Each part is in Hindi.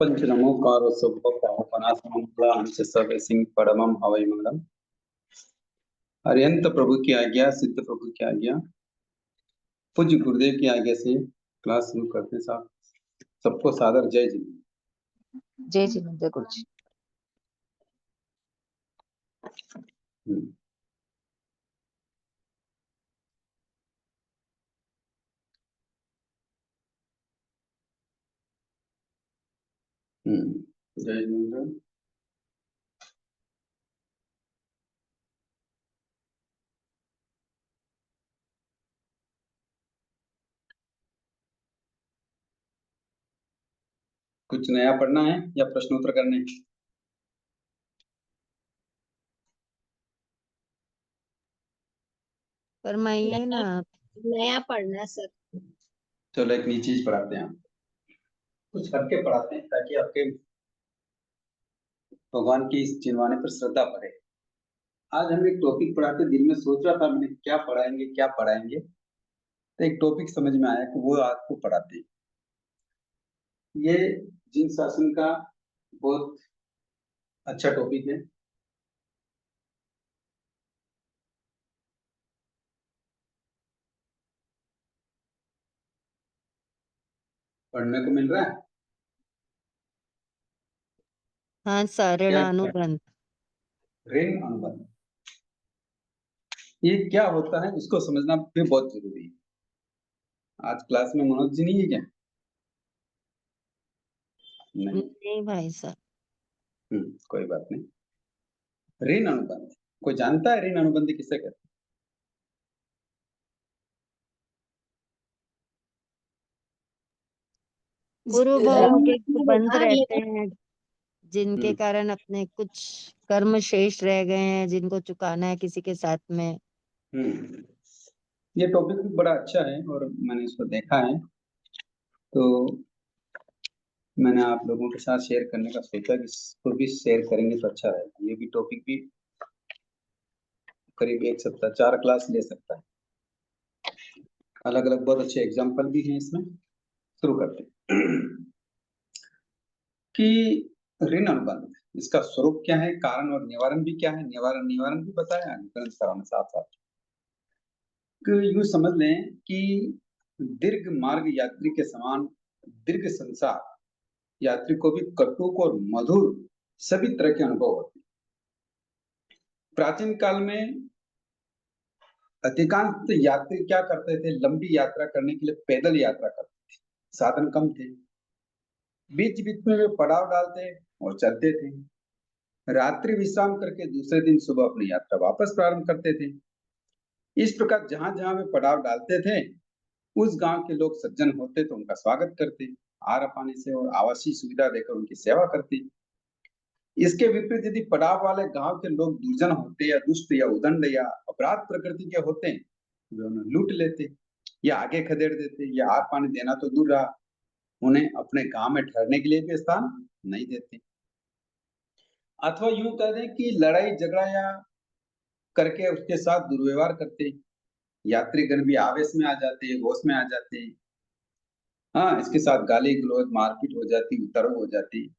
पंचनमोकार सर्व सिंह परमम हवै मंगलम। अरिहंत प्रभु की आज्ञा, सिद्ध प्रभु की आज्ञा, पूज्य गुरुदेव की आज्ञा से क्लास शुरू करते हैं साहब। सबको सादर जय जी। जय जिनेंद्र गुरु जी। जय जिनेंद्र। कुछ नया पढ़ना है या प्रश्नोत्तर करने हैं? फरमाइए ना। नया पढ़ना सर। चलो एक नई चीज पढ़ाते हैं, कुछ हटके पढ़ाते हैं ताकि आपके भगवान की इस चिनवाने पर श्रद्धा बढ़े। आज हम एक टॉपिक पढ़ाते, दिल में सोच रहा था मैंने क्या पढ़ाएंगे, तो एक टॉपिक समझ में आया कि वो आपको पढ़ाते हैं। ये जिन शासन का बहुत अच्छा टॉपिक है। पढ़ने को मिल रहा है। हाँ सर, ऋण अनुबंध। ऋण अनुबंध ये क्या होता है, इसको समझना भी बहुत जरूरी है। आज क्लास में मनोज जी नहीं है क्या? नहीं भाई सर। कोई बात नहीं। ऋण अनुबंध कोई जानता है? ऋण अनुबंध किसे कहते हैं? पूर्व भाव के बंध रहते हैं, जिनके कारण अपने कुछ कर्म शेष रह गए हैं, जिनको चुकाना है किसी के साथ में। ये टॉपिक भी बड़ा अच्छा है और मैंने इसको देखा है, तो मैंने आप लोगों के साथ शेयर करने का सोचा कि इसको भी शेयर करेंगे तो अच्छा रहेगा। ये भी टॉपिक भी करीब एक सप्ताह 4 क्लास ले सकता है। अलग अलग बहुत अच्छे एग्जाम्पल भी हैं इसमें। शुरू करते हैं कि ऋण अनुबंध, इसका स्वरूप क्या है, कारण और निवारण भी क्या है। निवारण भी बताया, अनुकरण साथ साथ। यूं समझ लें कि दीर्घ मार्ग यात्री के समान दीर्घ संसार यात्री को भी कटुक और मधुर सभी तरह के अनुभव होते हैं। प्राचीन काल में अधिकांश यात्री क्या करते थे, लंबी यात्रा करने के लिए पैदल यात्रा करते थे, साधन कम थे। बीच बीच में वे पड़ाव डालते और चलते थे। रात्रि विश्राम करके दूसरे दिन सुबह अपनी यात्रा वापस प्रारंभ करते थे। इस प्रकार जहां जहां वे पड़ाव डालते थे, उस गांव के लोग सज्जन होते तो उनका स्वागत करते, आहार पानी से और आवासीय सुविधा देकर उनकी सेवा करते। इसके विपरीत यदि पड़ाव वाले गांव के लोग दुर्जन होते या दुष्ट या उदंड या अपराध प्रकृति के होते, वे उन्हें लूट लेते या आगे खदेड़ देते, या आहार पानी देना तो दूर रहा, उन्हें अपने गांव में ठहरने के लिए भी स्थान नहीं देते। अथवा यूं कह दें कि लड़ाई झगड़ा या करके उसके साथ दुर्व्यवहार करते। यात्रीगण भी आवेश में आ जाते, होश में आ जाते। हाँ, इसके साथ गाली गलौज मारपीट हो जाती, उतरव हो जाती।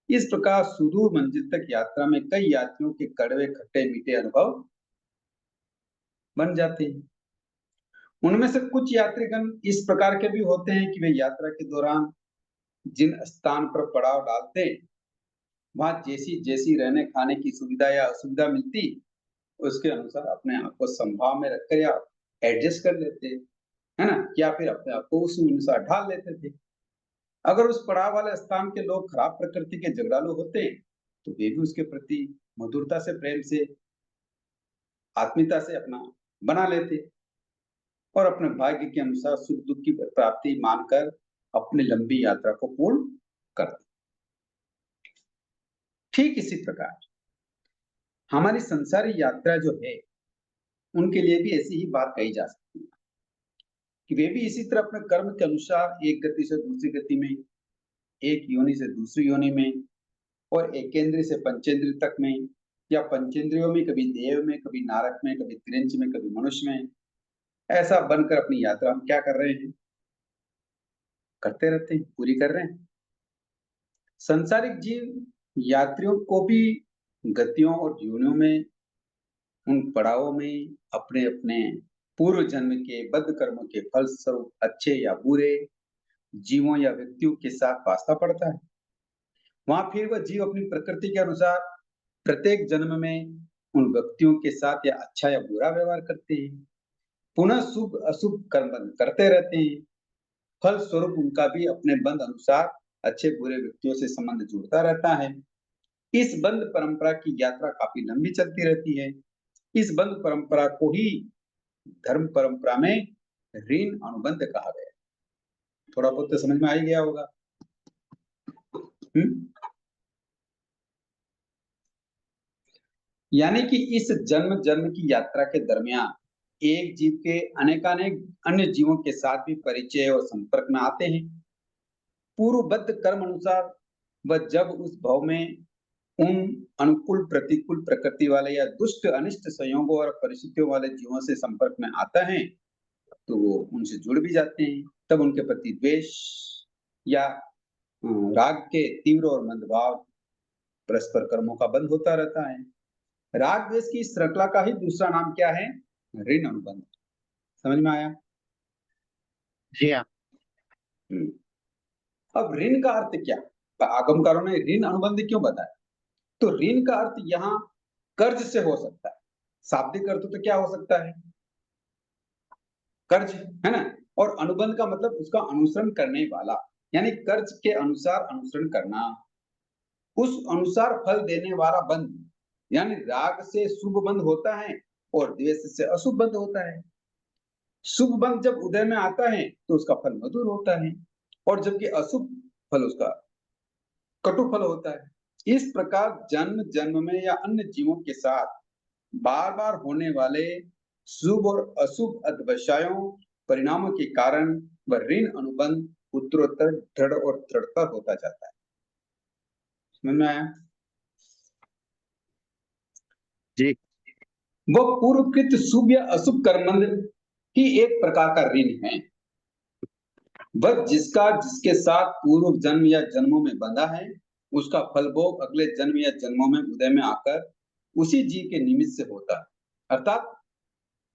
इस प्रकार सुदूर मंजिल तक यात्रा में कई यात्रियों के कड़वे खट्टे मीठे अनुभव बन जाते हैं। उनमें से कुछ यात्रीगण इस प्रकार के भी होते हैं कि वे यात्रा के दौरान जिन स्थान पर पड़ाव डालते, वहां जैसी जैसी रहने खाने की सुविधा या असुविधा मिलती, उसके अनुसार अपने आप को संभाव में रखकर या एडजस्ट कर लेते, है ना, या फिर अपने आप को उस अनुसार ढाल लेते थे। अगर उस पड़ाव वाले स्थान के लोग खराब प्रकृति के झगड़ालू होते, तो वे भी उसके प्रति मधुरता से, प्रेम से, आत्मीयता से अपना बना लेते और अपने भाग्य के अनुसार सुख दुख की प्राप्ति मानकर अपनी लंबी यात्रा को पूर्ण करते। ठीक इसी प्रकार हमारी संसारी यात्रा जो है, उनके लिए भी ऐसी ही बात कही जा सकती है कि वे भी इसी तरह अपने कर्म के अनुसार एक गति से दूसरी गति में, एक योनि से दूसरी योनि में, और एकेंद्रीय से पंचेंद्रिय तक में, या पंचेंद्रियों में कभी देव में, कभी नारक में, कभी त्रिंच में, कभी मनुष्य में, ऐसा बनकर अपनी यात्रा हम क्या कर रहे हैं, करते रहते हैं, पूरी कर रहे हैं। संसारिक जीव यात्रियों को भी गतियों और जीवनों में, उन पड़ावों में अपने अपने पूर्व जन्म के बद्ध कर्मों के फलस्वरूप अच्छे या बुरे जीवों या व्यक्तियों के साथ वास्ता पड़ता है। वहां फिर वह जीव अपनी प्रकृति के अनुसार प्रत्येक जन्म में उन व्यक्तियों के साथ या अच्छा या बुरा व्यवहार करते हैं, पुनः शुभ अशुभ कर्म बंध करते रहते हैं। फल स्वरूप उनका भी अपने बंध अनुसार अच्छे बुरे व्यक्तियों से संबंध जुड़ता रहता है। इस बंध परंपरा की यात्रा काफी लंबी चलती रहती है। इस बंध परंपरा को ही धर्म परंपरा में ऋण अनुबंध कहा गया। थोड़ा बहुत तो समझ में आ ही गया होगा। यानी कि इस जन्म जन्म की यात्रा के दरमियान एक जीव के अनेकानेक अन्य जीवों के साथ भी परिचय और संपर्क में आते हैं। पूर्वबद्ध कर्म अनुसार वह जब उस भाव में उन अनुकूल प्रतिकूल प्रकृति वाले या दुष्ट अनिष्ट संयोगों और परिस्थितियों वाले जीवों से संपर्क में आता है तो वो उनसे जुड़ भी जाते हैं। तब उनके प्रति द्वेष या राग के तीव्र और मंदभाव परस्पर कर्मों का बंध होता रहता है। राग द्वेष की श्रृंखला का ही दूसरा नाम क्या है? ऋण अनुबंध। समझ में आया? जी हाँ। अब ऋण का अर्थ क्या? आगमकारों ने ऋण अनुबंध क्यों बताया? तो ऋण का अर्थ यहाँ कर्ज से हो सकता है। शाब्दिक अर्थ तो क्या हो सकता है? कर्ज, है ना। और अनुबंध का मतलब उसका अनुसरण करने वाला, यानी कर्ज के अनुसार अनुसरण करना, उस अनुसार फल देने वाला बंध। यानी राग से शुभ बंध होता है और द्वेष से अशुभ बंध होता है। शुभ बंध जब उदय में आता है तो उसका फल मधुर होता है और जबकि अशुभ फल उसका कटु फल होता है। इस प्रकार जन्म जन्म में या अन्य जीवों के साथ बार बार होने वाले शुभ और अशुभ अध्यवसायों परिणामों के कारण वह ऋण अनुबंध उत्तरोत्तर दृढ़ और दृढ़तर होता जाता है। समझ में आया? जी। वह पूर्वकृत शुभ या अशुभ कर्मबंध ही एक प्रकार का ऋण है। वह जिसके साथ पूर्व जन्म या जन्मों में बंधा है उसका फल भोग अगले जन्म या जन्मों में उदय में आकर उसी जीव के निमित्त से होता है। अर्थात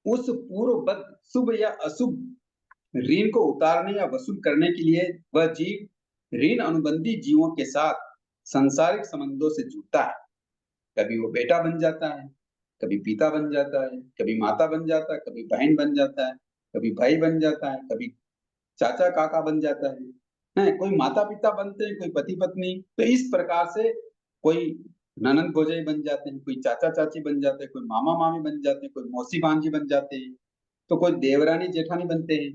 उस पूर्वबद्ध शुभ या अशुभ ऋण को उतारने या वसूल करने के लिए वह जीव ऋण अनुबंधी जीवों के साथ सांसारिक संबंधों से जुड़ता है। कभी वो बेटा बन जाता है, कभी पिता बन जाता है, कभी माता बन जाता है, कभी बहन बन जाता है, कभी भाई बन जाता है, कभी चाचा काका बन जाता है, कोई माता पिता बनते हैं, कोई पति पत्नी। तो इस प्रकार से कोई ननंद भौजाई बन जाते हैं, कोई चाचा चाची बन जाते हैं, कोई मामा मामी बन जाते हैं, कोई मौसी भांजी बन जाते हैं, तो कोई देवरानी जेठानी बनते हैं।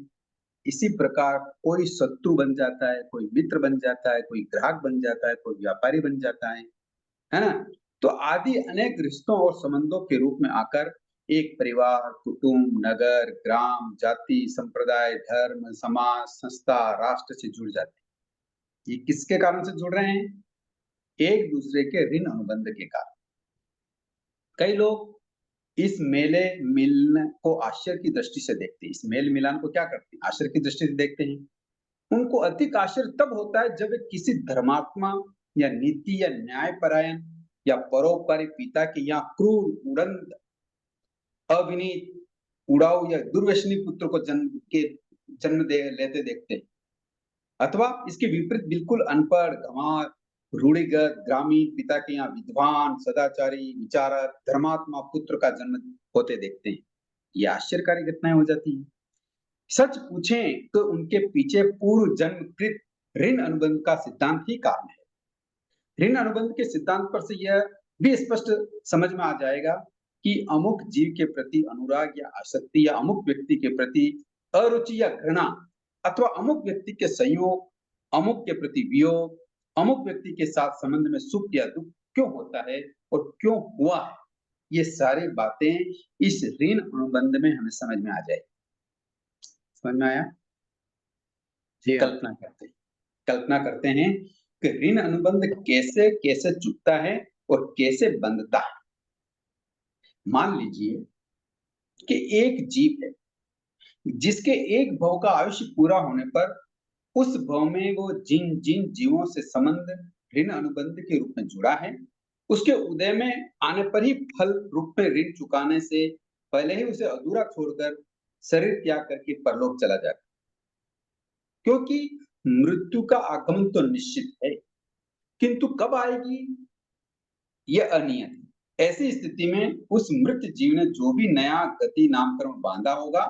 इसी प्रकार कोई शत्रु बन जाता है, कोई मित्र बन जाता है, कोई ग्राहक बन जाता है, कोई व्यापारी बन जाता है ना। तो आदि अनेक रिश्तों और संबंधों के रूप में आकर एक परिवार, कुटुंब, नगर, ग्राम, जाति, संप्रदाय, धर्म, समाज, संस्था, राष्ट्र से जुड़ जाते हैं। ये किसके कारण से जुड़ रहे हैं? एक दूसरे के ऋण अनुबंध के कारण। कई लोग इस मेले मिलन को आश्चर्य की दृष्टि से देखते हैं। इस मेल मिलान को क्या करते हैं? आश्चर्य की दृष्टि से देखते हैं। उनको अधिक आश्चर्य तब होता है जब वे किसी धर्मात्मा या नीति या न्यायपरायण या परोपकारी पिता के यहाँ क्रूर, उड़ंद, अविनीत, उड़ाऊ या दुर्व्यसनी पुत्र को जन्म लेते देखते हैं, अथवा इसके विपरीत बिल्कुल अनपढ़, गंवार, रूढ़िगत ग्रामीण पिता के यहाँ विद्वान, सदाचारी, विचारक, धर्मात्मा पुत्र का जन्म होते देखते हैं। ये आश्चर्यकारी घटनाएं हो जाती हैं। सच पूछें तो उनके पीछे पूर्व जन्मकृत ऋण अनुबंध का सिद्धांत ही कारण है। ऋण अनुबंध के सिद्धांत पर से यह भी स्पष्ट समझ में आ जाएगा कि अमुक जीव के प्रति अनुराग या आसक्ति या अमुक व्यक्ति के प्रति अरुचि या घृणा अथवा अमुक व्यक्ति के संयोग, अमुक के प्रति वियोग, अमुक व्यक्ति के साथ संबंध में सुख या दुख क्यों होता है और क्यों हुआ है, ये सारी बातें इस ऋण अनुबंध में हमें समझ में आ जाएगी। समझ में आया? जी। कल्पना करते हैं कि ऋण अनुबंध कैसे कैसे चुकता है और कैसे बंधता है। मान लीजिए कि एक जीव है जिसके एक भव का आयुष्य पूरा होने पर उस भव में वो जिन जिन जीवों से संबंध ऋण अनुबंध के रूप में जुड़ा है, उसके उदय में आने पर ही फल रूप में ऋण चुकाने से पहले ही उसे अधूरा छोड़कर शरीर त्याग करके परलोक चला जाता, क्योंकि मृत्यु का आगमन तो निश्चित है, किंतु कब आएगी यह अनियत है। ऐसी स्थिति में उस मृत जीव ने जो भी नया गति नामकरण बांधा होगा,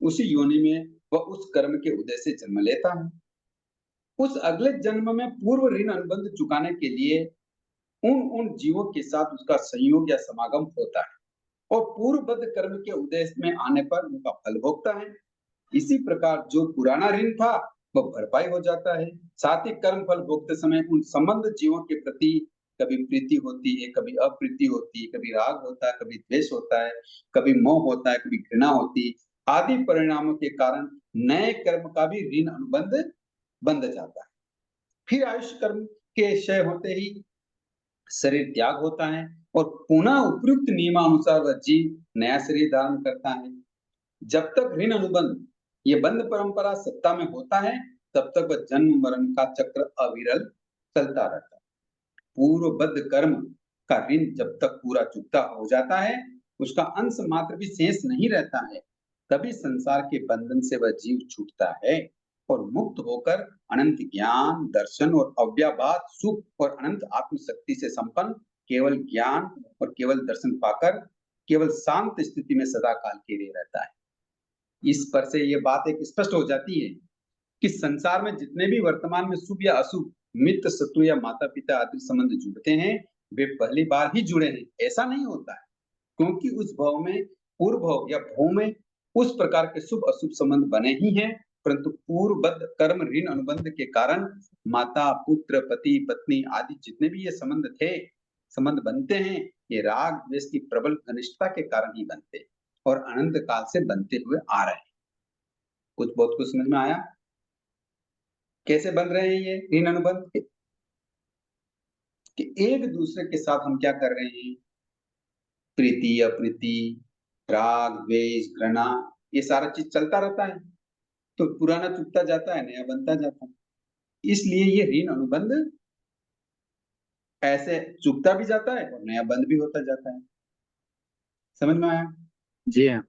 उसी योनि में वह उस कर्म के उदय से जन्म लेता है। उस अगले जन्म में पूर्व ऋण अनुबंध चुकाने के लिए उन जीवों के साथ उसका संयोग या समागम होता है और पूर्वबद्ध कर्म के उदय में आने पर उनका फल भोगता है। इसी प्रकार जो पुराना ऋण था वह भरपाई हो जाता है। साथ ही कर्म फल भोगते समय उन संबंध जीवों के प्रति कभी प्रीति होती है, कभी अप्रीति होती है, कभी राग होता है, कभी द्वेष होता है, कभी मोह होता है, कभी घृणा होती है, आदि परिणामों के कारण नए कर्म का भी ऋण अनुबंध बंध जाता है। फिर आयुष्य कर्म के क्षय होते ही शरीर त्याग होता है और पुनः उपयुक्त नियमानुसार वह जीव नया शरीर धारण करता है। जब तक ऋण अनुबंध ये बंध परंपरा सत्ता में होता है, तब तक वह जन्म मरण का चक्र अविरल चलता रहता है। पूर्वबद्ध कर्म का ऋण जब तक पूरा चुकता हो जाता है, उसका अंश मात्र भी शेष नहीं रहता है, तभी संसार के बंधन से वह जीव छूटता है और मुक्त होकर अनंत ज्ञान, दर्शन और अव्याभात सुख और अनंत आत्मशक्ति से संपन्न केवल ज्ञान और केवल दर्शन पाकर केवल शांत स्थिति में सदा काल के लिए रहता है। इस पर से ये बात एक स्पष्ट हो जाती है कि संसार में जितने भी वर्तमान में शुभ या अशुभ मित्र, शत्रु या माता पिता आदि संबंध जुड़ते हैं, वे पहली बार ही जुड़े हैं, ऐसा नहीं होता है, क्योंकि उस भाव में पूर्व भाव या भाव में उस प्रकार के शुभ अशुभ संबंध बने ही हैं, परंतु पूर्वबद्ध कर्म ऋण अनुबंध के कारण माता, पुत्र, पति, पत्नी आदि जितने भी ये संबंध बनते हैं, ये राग द्वेष की प्रबल घनिष्ठता के कारण ही बनते हैं और अनंत काल से बनते हुए आ रहे हैं। बहुत कुछ समझ में आया कैसे बन रहे हैं ये ऋण अनुबंध कि एक दूसरे के साथ हम क्या कर रहे हैं, प्रीति अप्रीति, राग द्वेष घृणा, ये सारा चीज चलता रहता है, तो पुराना चुकता जाता है, नया बनता जाता है। इसलिए ये ऋण अनुबंध ऐसे चुकता भी जाता है और नया बंद भी होता जाता है। समझ में आया? जी हाँ।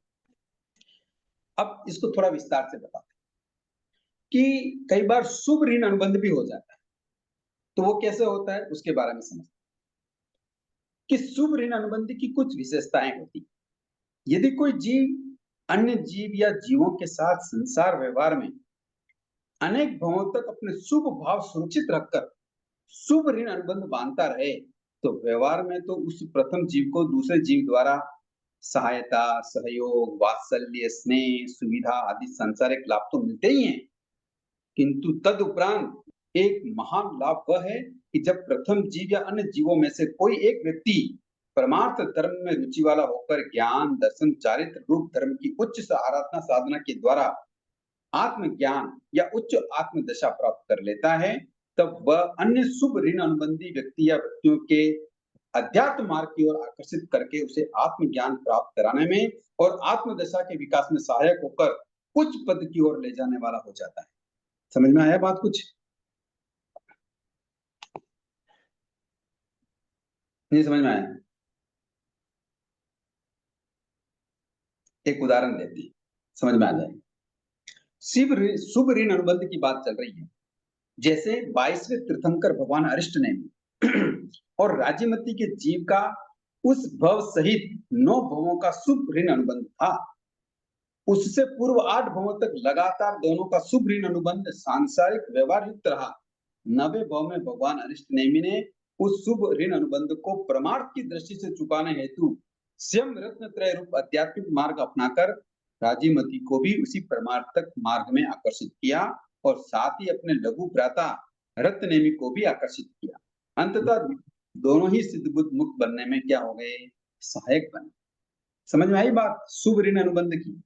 अब इसको थोड़ा विस्तार से बताते हैं कि कई बार शुभ ऋण अनुबंध भी हो जाता है, तो वो कैसे होता है उसके बारे में समझते हैं कि शुभ ऋण अनुबंध की कुछ विशेषताएं होती हैं। यदि कोई जीव अन्य जीव या जीवों के साथ संसार व्यवहार में अनेक भावों तक अपने शुभ भाव सुरक्षित रखकर शुभ ऋण अनुबंध बांधता रहे, तो व्यवहार में तो उस प्रथम जीव को दूसरे जीव द्वारा सहायता, सहयोग, वात्सल्य, स्नेह, सुविधा आदि सांसारिक लाभ तो मिलते ही हैं, किंतु तदुपरांत एक महान लाभ वह है कि जब प्रथम जीव या अन्य जीवों में से कोई एक व्यक्ति परमार्थ धर्म में रुचि वाला होकर ज्ञान, दर्शन, चारित्र रूप धर्म की उच्च आराधना साधना के द्वारा आत्मज्ञान या उच्च आत्म दशा प्राप्त कर लेता है, तब वह अन्य शुभ ऋण अनुबंधी व्यक्ति या व्यक्तियों के अध्यात्म मार्ग की ओर आकर्षित करके उसे आत्मज्ञान प्राप्त कराने में और आत्मदशा के विकास में सहायक होकर उच्च पद की ओर ले जाने वाला हो जाता है। समझ में आया बात कुछ? नहीं समझ में आया? एक उदाहरण देते हैं, समझ में आ जाएगा। शुभ ऋण अनुबंध की बात चल रही है। जैसे 22वें तीर्थंकर भगवान अरिष्ट ने और राज्यमती के जीव का उस भव सहित 9 भवों का शुभ ऋण अनुबंध था। उससे पूर्व 8 भवों तक लगातार दोनों का शुभ ऋण अनुबंध सांसारिक व्यवहार युक्त रहा। 9वें भव में भगवान अरिष्ट नेमि ने उस शुभ ऋण अनुबंध को परमार्थ की दृष्टि से चुकाने हेतु स्वयं रत्न त्रय रूप आध्यात्मिक मार्ग अपनाकर राजीमती को भी उसी परमार्थक मार्ग में आकर्षित किया और साथ ही अपने लघु भ्राता रत्नेमि को भी आकर्षित किया। अंततः दोनों ही सिद्ध बुद्ध मुक्त बनने में क्या हो गए, सहायक बने। समझ में आई बात शुभ ऋण अनुबंध की?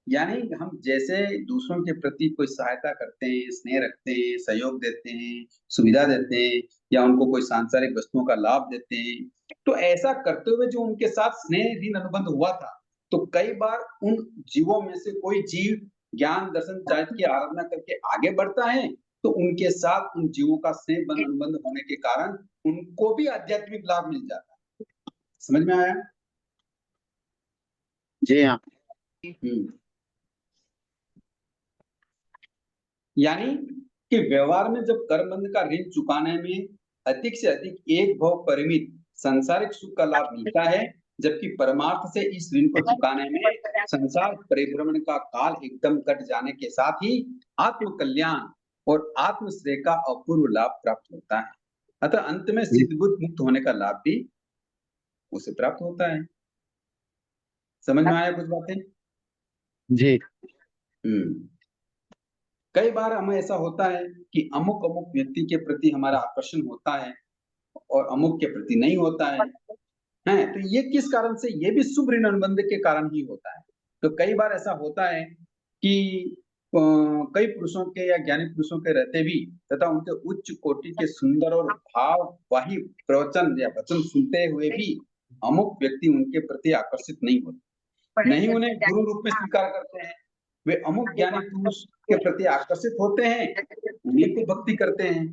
यानी हम जैसे दूसरों के प्रति कोई सहायता करते हैं, स्नेह रखते हैं, सहयोग देते हैं, सुविधा देते हैं या उनको कोई सांसारिक वस्तुओं का लाभ देते हैं, तो ऐसा करते हुए जो उनके साथ स्नेह ऋण अनुबंध हुआ था, तो कई बार उन जीवों में से कोई जीव ज्ञान, दर्शन, चारित्र की आराधना करके आगे बढ़ता है तो उनके साथ उन जीवों का स्नेह बंध अनुबंध होने के कारण उनको भी आध्यात्मिक लाभ मिल जाता है। समझ में आया? जी हाँ। यानी कि व्यवहार में जब कर्मबंध का ऋण चुकाने में अधिक से अधिक एक भव परिमित सांसारिक सुख का लाभ मिलता है, जबकि परमार्थ से इस ऋण को चुकाने में संसार परिभ्रमण का काल एकदम कट जाने के साथ ही आत्म कल्याण और आत्म श्रेय का अपूर्व लाभ प्राप्त होता है। अतः अंत में सिद्ध बुद्ध मुक्त होने का लाभ भी उसे प्राप्त होता है। समझ में आया कुछ बातें? जी। कई बार हमें ऐसा होता है कि अमुक अमुक व्यक्ति के प्रति हमारा आकर्षण होता है और अमुक के प्रति नहीं होता है, तो ये किस कारण से? ये भी शुभ ऋण अनुबंध के कारण ही होता है। तो कई बार ऐसा होता है कि कई पुरुषों के या ज्ञानी पुरुषों के रहते भी तथा उनके उच्च कोटि के सुंदर और भाववाही प्रवचन या वचन सुनते हुए भी अमुक व्यक्ति उनके प्रति आकर्षित नहीं होते, नहीं उन्हें गुरु रूप में स्वीकार करते हैं। वे अमुक ज्ञानी पुरुष के प्रति आकर्षित होते हैं, उन्हीं को भक्ति करते हैं।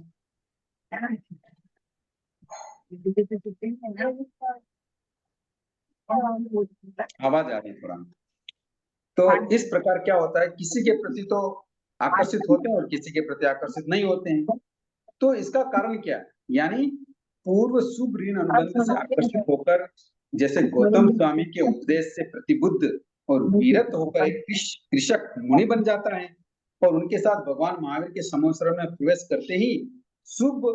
आवाज आ रही है थोड़ा। तो इस प्रकार क्या होता है, किसी के प्रति तो आकर्षित होते हैं और किसी के प्रति आकर्षित नहीं होते हैं। तो इसका कारण क्या है? यानी पूर्व शुभ ऋण अनुबंध से आकर्षित होकर जैसे गौतम स्वामी के उपदेश से प्रतिबुद्ध और वीरत होकर एक कृषक मुनि बन जाता है और उनके साथ भगवान महावीर के समोसरण में प्रवेश करते ही शुभ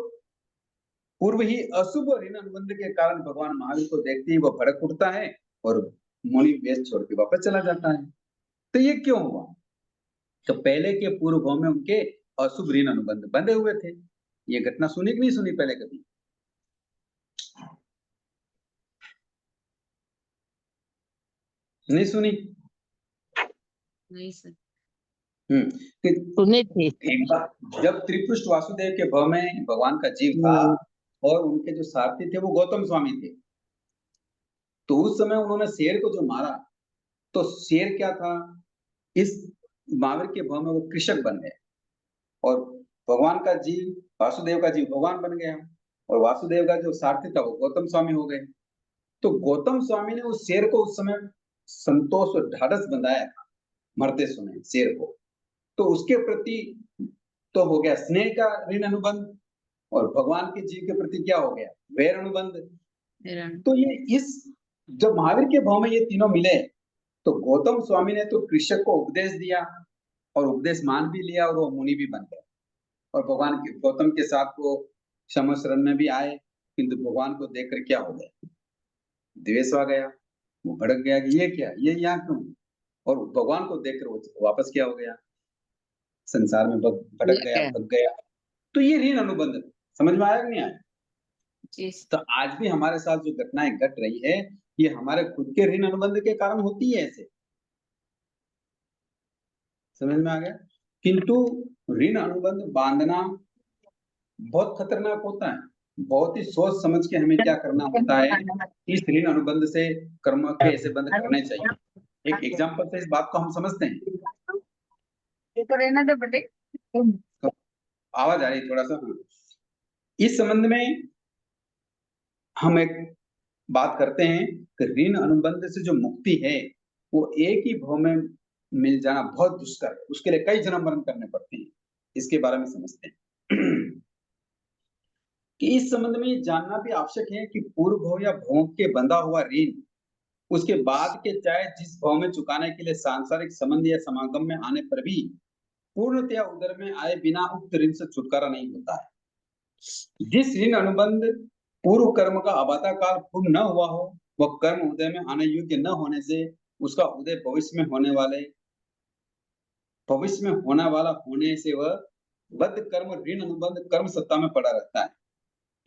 पूर्व ही अशुभ ऋण अनुबंध के कारण भगवान महावीर को देखते ही वह भड़क उठता है और मुनि वेश छोड़ के वापस चला जाता है। तो ये क्यों हुआ? तो पहले के पूर्व भाव में उनके अशुभ ऋण अनुबंध बंधे हुए थे। ये घटना सुनी कि नहीं सुनी पहले कभी? नहीं सुनी? नहीं सर। कि सुने थे। एक बार जब त्रिपुष्ट वासुदेव के भव में भगवान का जीव था और उनके जो सारथी थे वो गौतम स्वामी थे, तो उस समय उन्होंने शेर को जो मारा, तो शेर क्या था, इस महावीर के भव में वो कृषक बन गए और भगवान का जीव, वासुदेव का जीव भगवान बन गया और वासुदेव का जो सारथी था वो गौतम स्वामी हो गए। तो गौतम स्वामी ने उस शेर को उस समय संतोष और ढाढ़स बंधाया था मरते समय शेर को, तो उसके प्रति तो हो गया स्नेह का ऋण अनुबंध और भगवान के जीव के प्रति क्या हो गया, वैर अनुबंध। तो ये इस जब महावीर के भाव में ये तीनों मिले तो गौतम स्वामी ने तो कृषक को उपदेश दिया और उपदेश मान भी लिया और वो मुनि भी बन गए और भगवान के गौतम के साथ वो क्षमा शरण में भी आए, किंतु भगवान को देखकर क्या हो गया, द्वेष आ गया, वो भड़क गया कि ये क्या, ये यहाँ क्यों, और भगवान को देखकर वो वापस क्या हो गया, संसार में भटक गया, भग गया। तो ये ऋण अनुबंध समझ में आया कि नहीं आया? तो आज भी हमारे साथ जो घटनाएं घट रही है ये हमारे खुद के ऋण अनुबंध के कारण होती है ऐसे। समझ में आ गया? किंतु ऋण अनुबंध बांधना बहुत खतरनाक होता है। बहुत ही सोच समझ के हमें क्या करना होता है, इस ऋण अनुबंध से कर्म के ऐसे बंध करने चाहिए। एक एग्जाम्पल से इस बात को हम समझते हैं। आवाज आ रही थोड़ा सा। इस संबंध में हम एक बात करते हैं कि ऋण अनुबंध से जो मुक्ति है वो एक ही भव में मिल जाना बहुत दुष्कर है, उसके लिए कई जन्म मरण करने पड़ते हैं। इसके बारे में समझते हैं कि इस संबंध में जानना भी आवश्यक है कि पूर्व भव या भवों के बंधा हुआ ऋण उसके बाद के चाहे जिस भव में चुकाने के लिए सांसारिक संबंध या समागम में आने पर भी पूर्णतया उदर में आए बिना उक्त ऋण से छुटकारा नहीं होता है। जिस ऋण अनुबंध पूर्व कर्म का अबाधा काल पूर्ण न हुआ हो, वह कर्म उदय में आने योग्य न होने से उसका उदय भविष्य में होने वाला होने से वह बद्ध कर्म ऋण अनुबंध कर्म सत्ता में पड़ा रहता है।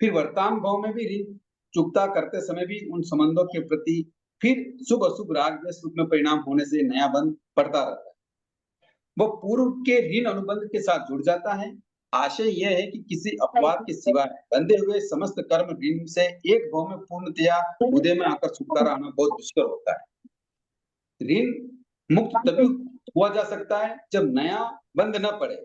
फिर वर्तमान भाव में भी ऋण चुकता करते समय भी उन संबंधों के प्रति फिर शुभ अशुभ राग द्वेष रूप में परिणाम होने से नया बंध पड़ता रहता है। वह पूर्व के ऋण अनुबंध के साथ जुड़ जाता है। आशय यह है कि किसी अपवाद के सिवाय बंधे हुए समस्त कर्म ऋण से एक भाव में पूर्णतया उदय में आकर छुटकारा आना बहुत दुष्कर होता है। ऋण मुक्त तभी हुआ जा सकता है जब नया बंध न पड़े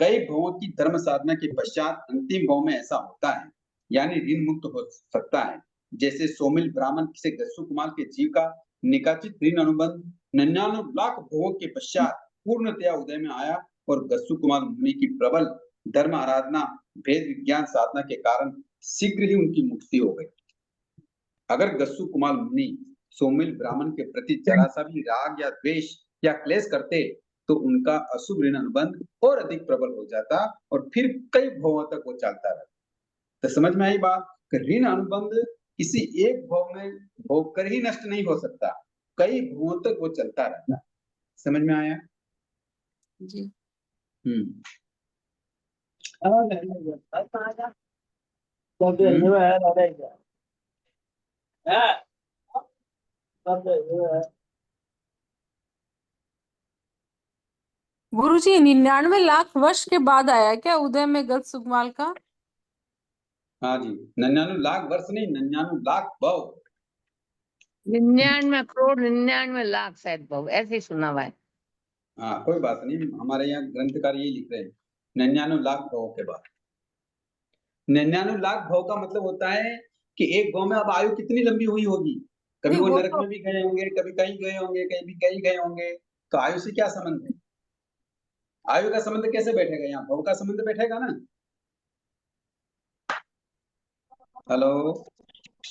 कई भवों की धर्म साधना के पश्चात अंतिम भव में ऐसा होता है, यानी ऋण मुक्त हो सकता है। जैसे सोमिल ब्राह्मण से गस्सु कुमार के जीव का निकाचित ऋण अनुबंध 99 लाख भवों के पश्चात पूर्णतया उदय में आया और गस्सु कुमार मुनि की प्रबल धर्म आराधना भेद विज्ञान साधना के कारण शीघ्र ही उनकी मुक्ति हो गई। अगर गस्सु कुमार मुनि सोमिल ब्राह्मण के प्रति जरा सा भी राग या द्वेष या क्लेश करते तो उनका अशुभ ऋण अनुबंध और अधिक प्रबल हो जाता और फिर कई भवों तक वो चलता रहता। तो समझ में आई बात कि ऋण अनुबंध किसी एक भव में होकर ही नष्ट नहीं हो सकता, कई भवों तक वो चलता रहता। समझ में आया? जी। गुरुजी 99 लाख वर्ष के बाद आया क्या उदय में गस्सु कुमार का? हाँ जी, 99 लाख वर्ष नहीं, 99 लाख भव। 99 करोड़ 99 लाख शायद भव, ऐसे ही सुना हुआ है। हाँ कोई बात नहीं, हमारे यहाँ ग्रंथकार यही लिख रहे हैं 99 लाख भव के बाद। 99 लाख भव का मतलब होता है कि एक भव में अब आयु कितनी लंबी हुई होगी। कभी नहीं, वो वो नरक तो में भी गए होंगे, कभी कहीं गए होंगे, कहीं भी कहीं गए होंगे। तो आयु से क्या संबंध है? आयु का संबंध कैसे बैठेगा? यहाँ भव का संबंध बैठेगा ना। हेलो।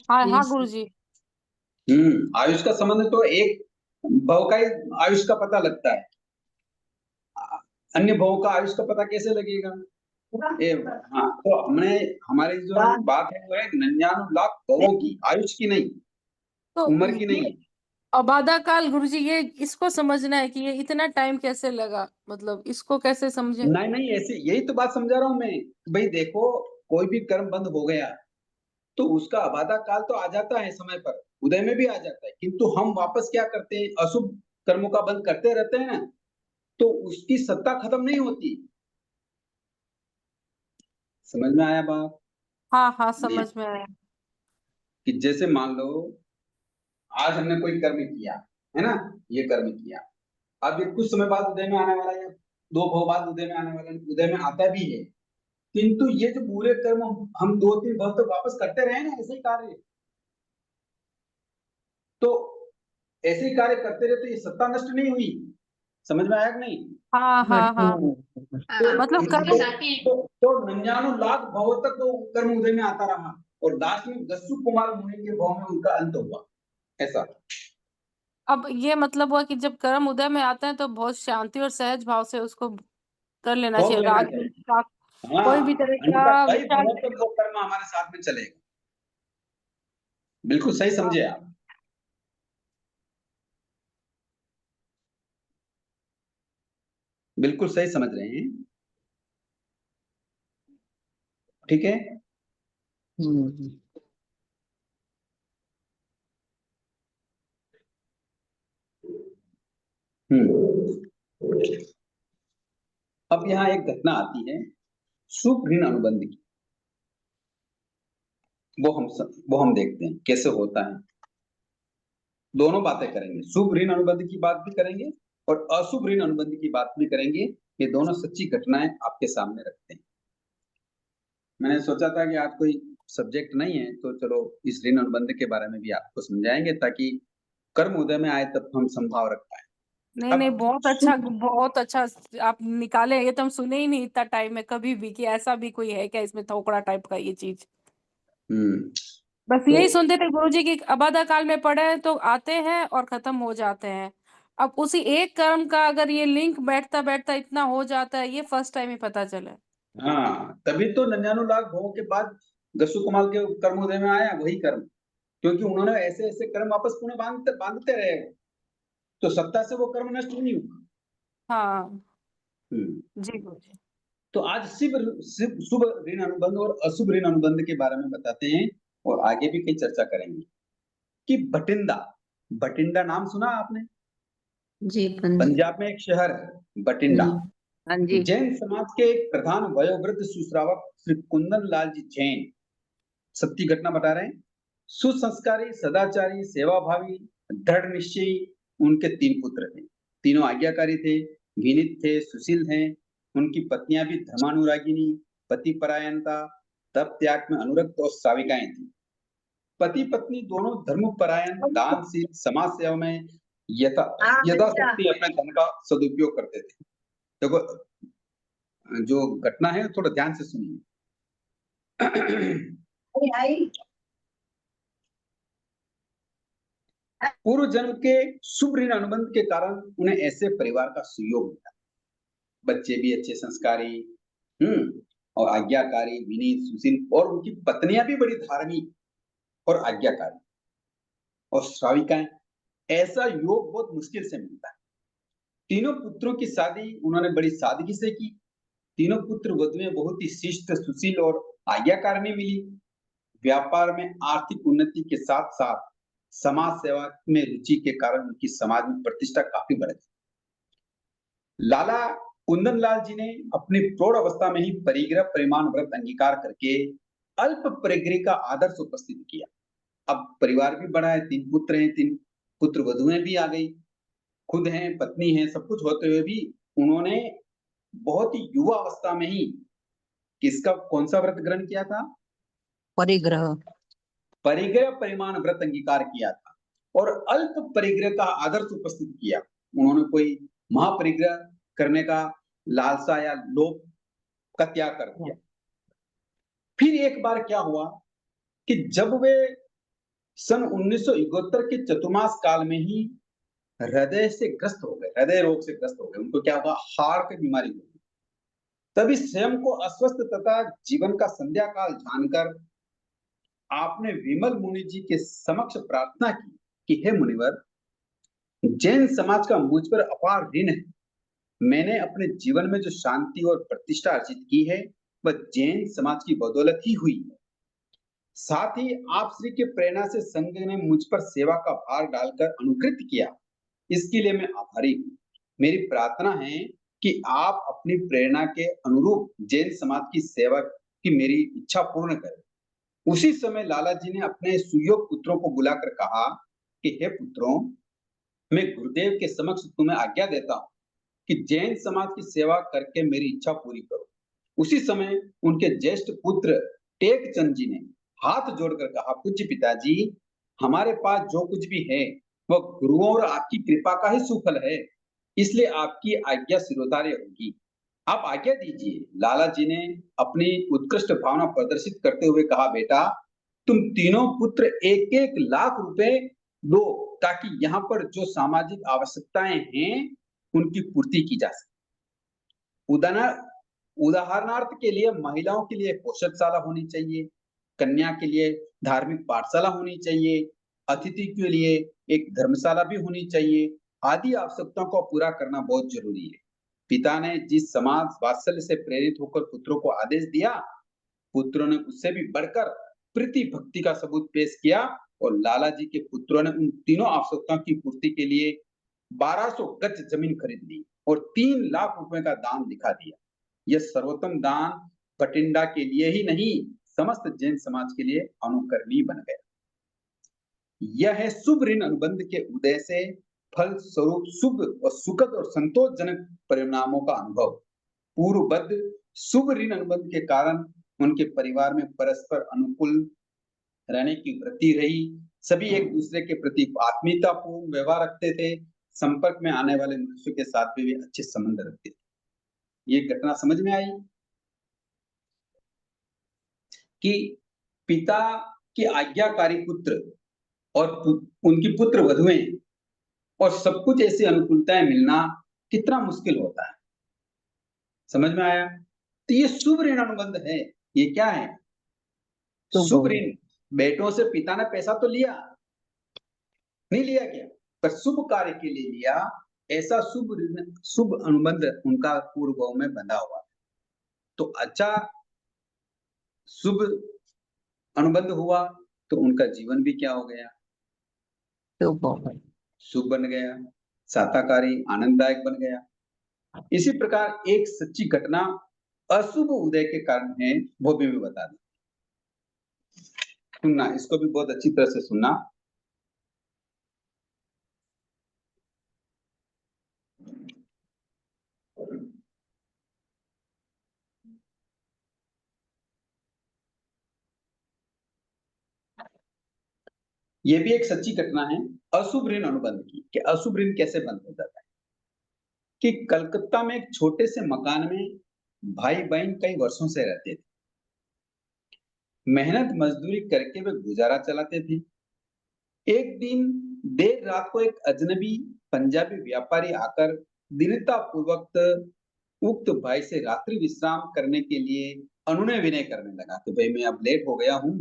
हाँ हाँ Yes. गुरुजी। आयुष का संबंध तो एक भव का ही आयुष का पता लगता है, अन्य भव का आयुष का पता कैसे लगेगा? हाँ, तो हमने हमारी जो बात है वो है 99 लाख भवों की, आयुष की नहीं, तो उम्र की ये नहीं। अबादा काल गुरुजी, ये इसको समझना है कि ये इतना टाइम कैसे लगा, मतलब इसको कैसे समझे? नहीं नहीं, ऐसे यही तो बात समझा रहा हूं मैं। भाई देखो, कोई भी कर्म बंद हो गया तो उसका अबाधा काल तो आ जाता है, समय पर उदय में भी आ जाता है, किंतु हम वापस क्या करते हैं, अशुभ कर्मों का बंद करते रहते हैं ना, तो उसकी सत्ता खत्म नहीं होती। समझ में आया बात? हाँ हाँ समझ में आया। कि जैसे मान लो आज हमने कोई कर्म किया है ना, ये कर्म किया, अब ये कुछ समय बाद उदय में आने वाला है, 2 भव बाद उदय में आने वाला है, उदय में आता भी है, किंतु ये जो बुरे कर्म हम 2-3 भव तक वापस करते रहे ना, ऐसे ही कार्य, तो ऐसे ही कार्य करते रहे तो ये सत्ता नष्ट नहीं हुई। समझ में आया कि नहीं? हाँ हाँ हाँ, हाँ, मतलब इसके कर्म साथ ही तो 99 लाख भव तक वो कर्म उदय में आता रहा और लास्ट में गस्सु कुमार मुनि के भव में उनका अंत हुआ, ऐसा। अब ये मतलब हुआ कि जब कर्म उदय में आते हैं तो बहुत शांति और सहज भाव से उसको कर लेना भोग चाहिए। लेना राग चाहिए। का कोई भी हाँ, तरह अन्यथा का कई विचार। भवों तक वो कर्म हमारे साथ में चलेगा। बिल्कुल सही समझे आप। बिल्कुल सही समझ रहे हैं, ठीक है। अब यहाँ एक घटना आती है शुभ ऋण अनुबंध की, वो हम देखते हैं कैसे होता है। दोनों बातें करेंगे, शुभ ऋण अनुबंध की बात भी करेंगे और अशुभ ऋण अनुबंध की बात भी करेंगे। ये दोनों सच्ची घटनाएं आपके सामने रखते हैं। मैंने सोचा था कि आज कोई सब्जेक्ट नहीं है तो चलो इस ऋण अनुबंध के बारे में भी आपको समझाएंगे, ताकि कर्म उदय में आए तब हम संभाव रख पाए। नहीं नहीं, अब बहुत अच्छा बहुत अच्छा आप निकाले। ये तो हम सुने ही नहीं इतना टाइम में कभी भी कि ऐसा भी कोई है क्या इसमें थोकड़ा टाइप का ये चीज। हम्म बस तो यही सुनते थे गुरुजी की अबाधा काल में पढ़े हैं तो आते हैं और खत्म हो जाते हैं। अब उसी एक कर्म का अगर ये लिंक बैठता बैठता इतना हो जाता है, ये फर्स्ट टाइम ही पता चला। हाँ, तभी तो 99 लाख भवों के बाद गस्सु कुमार के कर्म उदय में आया वही कर्म, क्योंकि उन्होंने ऐसे ऐसे कर्म वापस पुनः बांधते रहे, तो सत्ता से वो कर्म नष्ट नहीं हुआ। हाँ हम्म, जी गुरुजी। तो आज शुभ ऋण अनुबंध और अशुभ ऋण अनुबंध के बारे में बताते हैं और आगे भी कई चर्चा करेंगे। कि भटिंडा, भटिंडा नाम सुना आपने? जी पंजाब में एक शहर है भटिंडा। हाँ जी। जैन समाज के एक प्रधान वयोवृद्ध सुश्रावक श्री कुंदन लाल जी जैन सत्य घटना बता रहे हैं। सुसंस्कारी, सदाचारी, सेवाभावी, दृढ़ निश्चयी उनके 3 पुत्र थे। तीनों आज्ञाकारी थे, विनीत थे, सुशील हैं। उनकी पत्नियां भी धर्मानुरागिनी, पति परायणता, तप त्याग में अनुरक्त और साविकाएं थी। पति पत्नी दोनों धर्मपरायण, दानशील, समाज सेवा में यथाशक्ति अपने धन का सदुपयोग करते थे। देखो जो घटना है थोड़ा ध्यान से सुनिए। पूर्व जन्म के शुभ ऋण अनुबंध के कारण उन्हें ऐसे परिवार का सुयोग मिला। बच्चे भी अच्छे संस्कारी, और आज्ञाकारी, विनीत, सुशील, और उनकी पत्नियां भी बड़ी धार्मिक और आज्ञाकारी और श्राविकाएं। ऐसा योग बहुत मुश्किल से मिलता है। तीनों पुत्रों की शादी उन्होंने बड़ी सादगी से की। तीनों पुत्र वधुएं बहुत ही शिष्ट, सुशील और आज्ञाकारिणी मिली। व्यापार में आर्थिक उन्नति के साथ साथ समाज सेवा में रुचि के कारण उनकी समाज में प्रतिष्ठा काफी बढ़ गई। लाला कुंदन लाल जी ने अपनी प्रौढ़ अवस्था में ही परिग्रह परिमाण व्रत अंगीकार करके अल्प परिग्रह का आदर्श उपस्थित किया। अब परिवार भी बड़ा है, 3 पुत्र हैं, 3 पुत्र वधुएं भी आ गई, खुद हैं, पत्नी है, सब कुछ होते हुए भी उन्होंने बहुत ही युवा अवस्था में ही कौन सा व्रत ग्रहण किया था? परिग्रह परिमाण व्रत अंगीकार किया था और अल्प परिग्रह का आदर्श उपस्थित किया। उन्होंने कोई महापरिग्रह करने का लालसा या लोभ का त्याग कर दिया। फिर एक बार क्या हुआ कि जब वे सन 1971 के चतुर्मास काल में ही हृदय से ग्रस्त हो गए, हृदय रोग से ग्रस्त हो गए। उनको क्या हुआ? हार्ट की बीमारी हो गई। तभी स्वयं को अस्वस्थ तथा जीवन का संध्या काल जानकर आपने विमल मुनि जी के समक्ष प्रार्थना की कि हे मुनिवर, जैन समाज का मुझ पर अपार ऋण है। मैंने अपने जीवन में जो शांति और प्रतिष्ठा अर्जित की है वह जैन समाज की बदौलत ही हुई है। साथ ही आप श्री के प्रेरणा से संघ ने मुझ पर सेवा का भार डालकर अनुकृत किया, इसके लिए मैं आभारी हूँ। मेरी प्रार्थना है कि आप अपनी प्रेरणा के अनुरूप जैन समाज की सेवा की मेरी इच्छा पूर्ण करें। उसी समय लाला जी ने अपने सुयोग पुत्रों को बुलाकर कहा कि हे पुत्रों, मैं गुरुदेव के समक्ष तुम्हें आज्ञा देता हूँ कि जैन समाज की सेवा करके मेरी इच्छा पूरी करो। उसी समय उनके ज्येष्ठ पुत्र टेक चंद जी ने हाथ जोड़कर कहा, पूज्य पिताजी, हमारे पास जो कुछ भी है वह गुरुओं और आपकी कृपा का ही सुफल है, इसलिए आपकी आज्ञा शिरोधार्य होगी। आप आज्ञा दीजिए। लाला जी ने अपनी उत्कृष्ट भावना प्रदर्शित करते हुए कहा, बेटा तुम तीनों पुत्र 1-1 लाख रुपए दो ताकि यहाँ पर जो सामाजिक आवश्यकताएं हैं उनकी पूर्ति की जा सके। उदाहरणार्थ के लिए महिलाओं के लिए पोषकशाला होनी चाहिए, कन्या के लिए धार्मिक पाठशाला होनी चाहिए, अतिथि के लिए एक धर्मशाला भी होनी चाहिए। आदि आवश्यकताओं को पूरा करना बहुत जरूरी है। पिता ने जिस समाज वात्सल्य से प्रेरित होकर पुत्रों को आदेश दिया, पुत्रों ने उससे भी बढ़कर प्रीति भक्ति का सबूत पेश किया और लाला जी के पुत्रों ने उन तीनों आवश्यकताओं की पूर्ति के लिए 1200 गज जमीन खरीद ली और 3 लाख रुपए का दान दिखा दिया। यह सर्वोत्तम दान बठिंडा के लिए ही नहीं, समस्त जैन समाज के लिए अनुकरणीय बन गया। यह है शुभ ऋण अनुबंध के उदय से फल स्वरूप शुभ और सुखद और संतोषजनक परिणामों का अनुभव। पूर्वबद्ध शुभ ऋण अनुबंध के कारण उनके परिवार में परस्पर अनुकूल रहने की वृत्ति रही। सभी एक दूसरे के प्रति आत्मीयतापूर्ण व्यवहार रखते थे। संपर्क में आने वाले मनुष्यों के साथ भी वे अच्छे संबंध रखते थे। ये घटना समझ में आई कि पिता के आज्ञाकारी पुत्र और उनकी पुत्र वधुएं और सब कुछ ऐसी अनुकूलताएं मिलना कितना मुश्किल होता है। समझ में आया? तो ये शुभ ऋण अनुबंध है। ये क्या है? शुभ ऋण। बेटों से पिता ने पैसा तो लिया नहीं, लिया क्या, पर शुभ कार्य के लिए लिया। ऐसा शुभ अनुबंध उनका पूर्व में बंधा हुआ। तो अच्छा शुभ अनुबंध हुआ तो उनका जीवन भी क्या हो गया? शुभ बन गया, साताकारी आनंददायक बन गया। इसी प्रकार एक सच्ची घटना अशुभ उदय के कारण है, वो भी मैं बता दूं। सुनना, इसको भी बहुत अच्छी तरह से सुनना। ये भी एक सच्ची घटना है अशुभ ऋण अनुबंध की, कि अशुभ ऋण कैसे बंद हो जाता है। कि कलकत्ता में एक छोटे से मकान में भाई बहन कई वर्षों से रहते थे। मेहनत मजदूरी करके वे गुजारा चलाते थे। एक दिन देर रात को एक अजनबी पंजाबी व्यापारी आकर दीनता पूर्वक उक्त भाई से रात्रि विश्राम करने के लिए अनुनय विनय करने लगा कि भाई मैं अब लेट हो गया हूँ,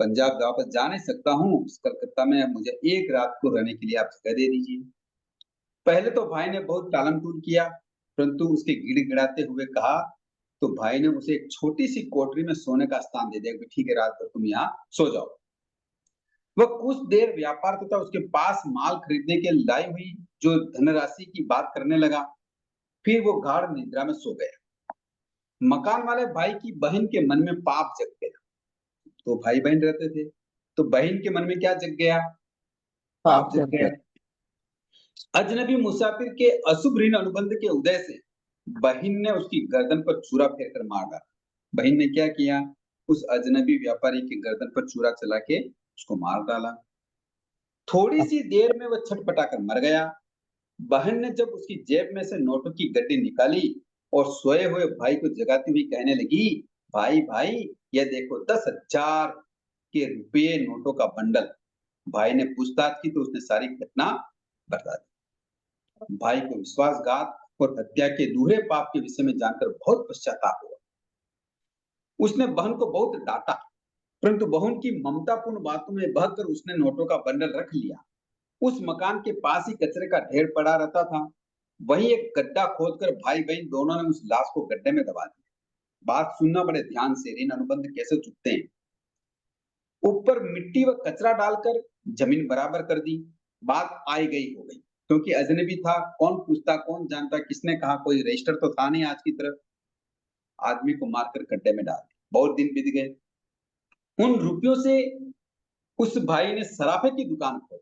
पंजाब वापस जा नहीं सकता हूँ, कलकत्ता में मुझे एक रात को रहने के लिए आप जगह दे दीजिए। पहले तो भाई ने बहुत टालमटोल किया, परंतु उसके गिड़गिड़ाते हुए कहा तो भाई ने उसे एक छोटी सी कोठरी में सोने का स्थान दे दिया कि ठीक है, रात भर तुम यहाँ सो जाओ। वह कुछ देर व्यापार तथा उसके पास माल खरीदने के लाई हुई जो धनराशि की बात करने लगा, फिर वो गाढ़ निद्रा में सो गया। मकान वाले भाई की बहन के मन में पाप जग गया। तो भाई बहन रहते थे, तो बहन के मन में क्या जग गया? पाप जग गया। अजनबी मुसाफिर के अशुभ ऋण अनुबंध के उदय से बहन ने उसकी गर्दन पर छुरा फेरकर मार डाला। बहन ने क्या किया? उस अजनबी व्यापारी की गर्दन पर छुरा चला के उसको मार डाला। थोड़ी सी देर में वह छटपटाकर मर गया। बहन ने जब उसकी जेब में से नोटों की गड्डी निकाली और सोए हुए भाई को जगाती हुई कहने लगी, भाई भाई यह देखो 10,000 के रुपये नोटों का बंडल। भाई ने पूछताछ की तो उसने सारी घटना बता दी। भाई को विश्वासघात और हत्या के दूहरे पाप के विषय में जानकर बहुत पश्चाताप हुआ। उसने बहन को बहुत डांटा, परंतु बहन की ममतापूर्ण बातों में बहकर उसने नोटों का बंडल रख लिया। उस मकान के पास ही कचरे का ढेर पड़ा रहता था। वहीं एक गड्ढा खोदकर भाई बहन दोनों ने उस लाश को गड्ढे में दबा दिया। बात सुनना बड़े ध्यान से, ऋण अनुबंध कैसे चुकते हैं। ऊपर मिट्टी व कचरा डालकर जमीन बराबर कर दी। बात आई गई हो गई, क्योंकि अजनबी था, कौन पूछता कौन जानता, किसने कहा, कोई रजिस्टर तो था नहीं आज की तरह। आदमी को मारकर गड्ढे में डाल दिया। बहुत दिन बीत गए। उन रुपयों से उस भाई ने सराफे की दुकान खोली,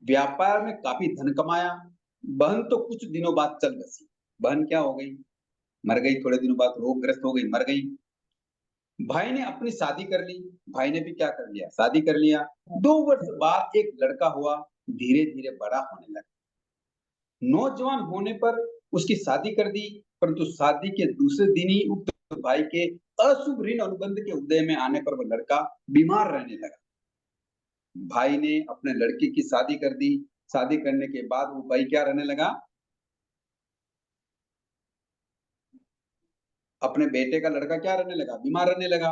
व्यापार में काफी धन कमाया। बहन तो कुछ दिनों बाद चल बसी। बहन क्या हो गई? मर गई। थोड़े दिनों बाद रोगग्रस्त हो गई, मर गई। भाई ने अपनी शादी कर ली। भाई ने भी क्या कर लिया? शादी कर लिया। 2 वर्ष बाद एक लड़का हुआ, धीरे धीरे बड़ा होने लगा। नौजवान होने पर उसकी शादी कर दी, परंतु शादी के दूसरे दिन ही उक्त भाई के अशुभ ऋण अनुबंध के उदय में आने पर वह लड़का बीमार रहने लगा। भाई ने अपने लड़के की शादी कर दी। शादी करने के बाद वो भाई क्या रहने लगा? अपने बेटे का लड़का क्या रहने लगा? बीमार रहने लगा।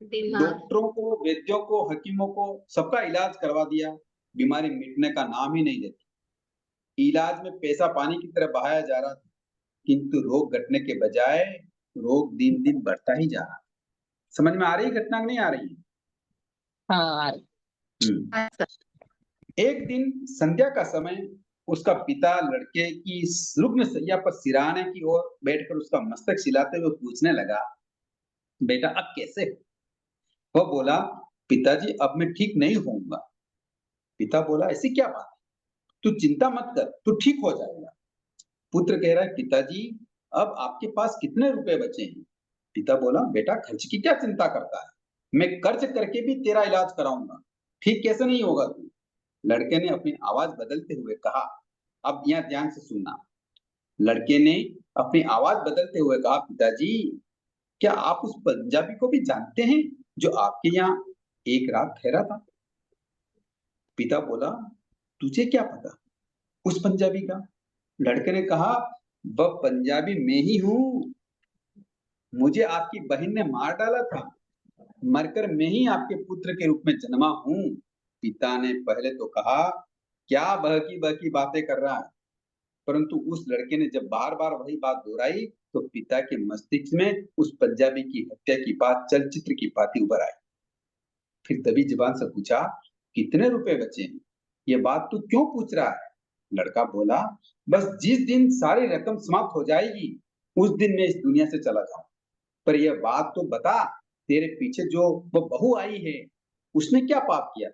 बीमार। डॉक्टरों को, वैद्यों को, हकीमों को सबका इलाज करवा दिया, बीमारी मिटने का नाम ही नहीं लेती। इलाज में पैसा पानी की तरह बहाया जा रहा था, किंतु रोग घटने के बजाय रोग दिन दिन बढ़ता ही जा रहा। समझ में आ रही घटना नहीं आ रही? हाँ। एक दिन संध्या का समय उसका पिता लड़के की रुग्ण शैया पर सिराने की ओर बैठकर उसका मस्तक हिलाते हुए पूछने लगा, बेटा अब कैसे हो? वह बोला, पिताजी अब मैं ठीक नहीं होऊंगा। पिता बोला, ऐसी क्या बात है? तू चिंता मत कर, तू ठीक हो जाएगा। पुत्र कह रहा है, पिताजी अब आपके पास कितने रुपए बचे हैं? पिता बोला, बेटा खर्च की क्या चिंता करता है, मैं कर्ज करके भी तेरा इलाज कराऊंगा, ठीक कैसे नहीं होगा तू? लड़के ने अपनी आवाज बदलते हुए कहा। अब यहाँ ध्यान से सुनना। लड़के ने अपनी आवाज बदलते हुए कहा, पिताजी क्या आप उस पंजाबी को भी जानते हैं जो आपके यहाँ एक रात ठहरा था? पिता बोला, तुझे क्या पता उस पंजाबी का? लड़के ने कहा, वह पंजाबी मैं ही हूँ। मुझे आपकी बहन ने मार डाला था, मरकर मैं ही आपके पुत्र के रूप में जन्मा हूँ। पिता ने पहले तो कहा, क्या बहकी बहकी बातें कर रहा है, परंतु उस लड़के ने जब बार बार वही बात दोहराई तो पिता के मस्तिष्क में उस पंजाबी की हत्या की बात चलचित्र की भांति उभर आई। फिर दबी जुबान से पूछा, कितने रुपए बचे हैं? ये बात तू क्यों पूछ रहा है? लड़का बोला, बस जिस दिन सारी रकम समाप्त हो जाएगी उस दिन मैं इस दुनिया से चला जाऊं। पर यह बात तो बता, तेरे पीछे जो वो बहू आई है उसने क्या पाप किया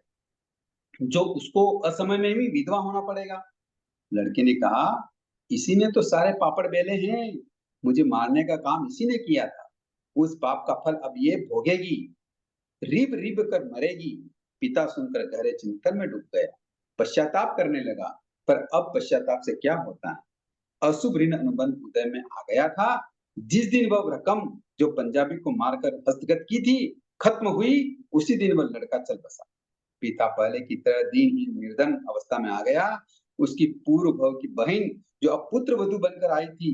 जो उसको असमय में ही विधवा होना पड़ेगा? लड़के ने कहा, इसी ने तो सारे पापड़ बेले हैं, मुझे मारने का काम इसी ने किया था। उस पाप का फल अब ये भोगेगी, रिब रिब कर मरेगी। पिता सुनकर गहरे चिंतन में डूब गया, पश्चाताप करने लगा। पर अब पश्चाताप से क्या होता है? अशुभ ऋण अनुबंध उदय में आ गया था। जिस दिन वह रकम जो पंजाबी को मारकर हस्तगत की थी खत्म हुई, उसी दिन वह लड़का चल बसा। पिता पहले की तरह दीनहीन निर्धन अवस्था में आ गया। उसकी पूर्व भव की बहन जो अब पुत्र वधू बनकर आई थी,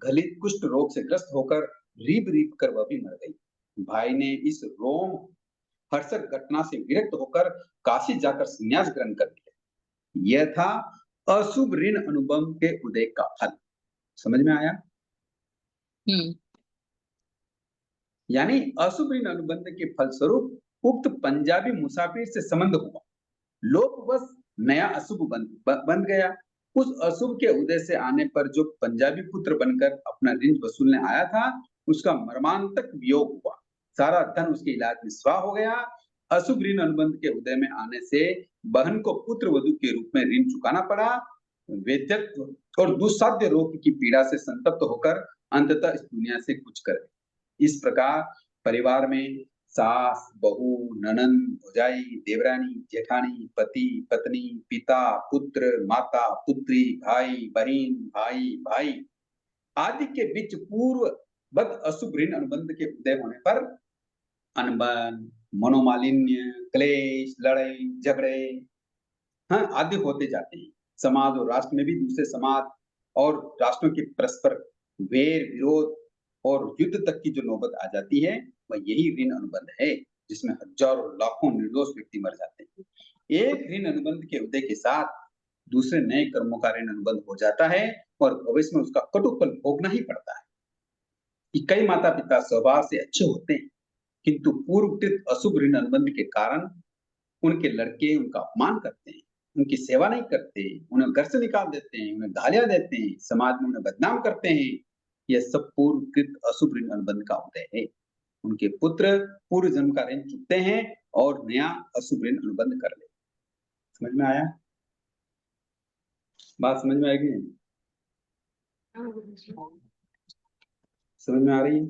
गलित कुष्ठ रोग से ग्रस्त होकर रीप रीप कर वह भी मर गई। भाई ने इस रोम हर्षक घटना से विरक्त होकर काशी जाकर संन्यास ग्रहण कर लिया। यह था अशुभ ऋण अनुबंध के उदय का फल। समझ में आया? यानी अशुभ ऋण अनुबंध के फलस्वरूप उक्त पंजाबी मुसाफिर से संबंध हुआ, लोकवश नया अशुभ बन गया। उस अशुभ के उदय से आने पर जो पंजाबी पुत्र बनकर अपना ऋण वसूलने आया था, उसका मर्मांतक वियोग हुआ। सारा धन उसके इलाज में स्वाह हो गया। अशुभ ऋण अनुबंध के उदय में आने से बहन को पुत्र वधू के रूप में ऋण चुकाना पड़ा। वेद्यत्व और दुस्साध्य रोग की पीड़ा से संतप्त होकर अंततः इस दुनिया से कूच कर गए। इस प्रकार परिवार में सास, बहू, ननंद, भौजाई, देवरानी, जेठानी, पति, पत्नी, पिता, पुत्र, माता, पुत्री, भाई, बहन, भाई, भाई आदि के बीच पूर्ववत अशुभ ऋण अनुबंध के उदय होने पर अनबन, मनोमालिन्य, क्लेश, लड़ाई, झगड़े आदि होते जाते हैं। समाज और राष्ट्र में भी दूसरे समाज और राष्ट्रों के परस्पर वैर, विरोध और युद्ध तक की जो नौबत आ जाती है, वह यही ऋण अनुबंध है, जिसमें हजारों लाखों निर्दोष व्यक्ति मर जाते हैं। एक ऋण अनुबंध के उदय के साथ दूसरे नए कर्मों का ऋण अनुबंध हो जाता है और भविष्य में उसका कटु फल भोगना ही पड़ता है। कि कई माता पिता स्वभाव से अच्छे होते हैं, किंतु पूर्वकृत अशुभ ऋण अनुबंध के कारण उनके लड़के उनका अपमान करते हैं, उनकी सेवा नहीं करते, उन्हें घर से निकाल देते हैं, उन्हें गालियां देते हैं, समाज में उन्हें बदनाम करते हैं। यह सब पूर्वकृत अशुभ ऋण अनुबंध का उदय है। उनके पुत्र पूर्व जन्म का ऋण चुकते हैं और नया अशुभ ऋण अनुबंध कर लेते। समझ में आया? बात समझ में आएगी? समझ में आ रही है?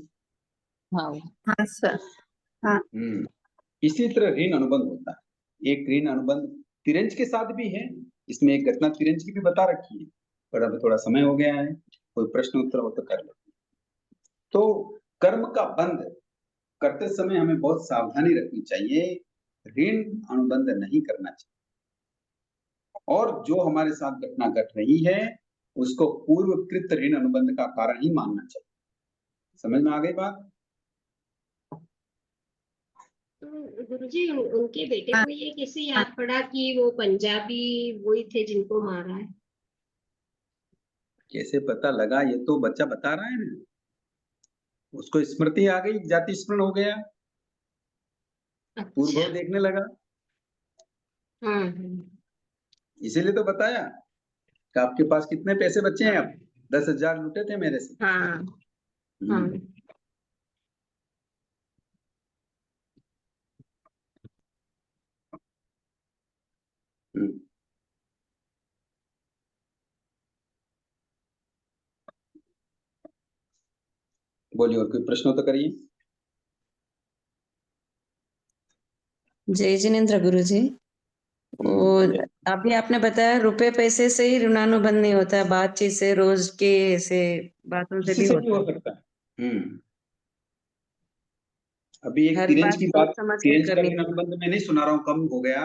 हाँ सर। इसी तरह ऋण अनुबंध होता है। एक ऋण अनुबंध तिरंज के साथ भी है। इसमें एक घटना तिरंज की भी बता रखी है, पर अब थोड़ा समय हो गया है, कोई प्रश्न उत्तर हो तो कर लेते हैं। तो कर्म का बंध करते समय हमें बहुत सावधानी रखनी चाहिए, ऋण अनुबंध नहीं करना चाहिए। और जो हमारे साथ घटना घट रही है उसको पूर्वकृत ऋण अनुबंध का कारण ही मानना चाहिए। समझ में आ गई बात? तो गुरुजी उनके बेटे को ये कैसे याद पड़ा कि वो पंजाबी वही थे जिनको मारा है? कैसे पता लगा? ये तो बच्चा बता रहा है ना, उसको स्मृति आ गई, जाति स्मरण हो गया, पूर्व अच्छा। देखने लगा, इसीलिए तो बताया कि आपके पास कितने पैसे बचे हैं। अब 10,000 लूटे थे मेरे से। हाँ हाँ। बोलिए, और कोई प्रश्न हो तो करिए। जय जिनेन्द्र गुरु जी। और अभी आपने बताया रुपए पैसे से ही ऋणानुबंध नहीं होता है, बातचीत से, रोज के ऐसे बातों से भी इससे भी होता हो है। सकता है। अभी एक हर तिरंज बात की सोच बात, समझ कर तिरंज का करनी ऋण चाहिए। अनुबंध मैं नहीं सुना रहा हूँ, कम हो गया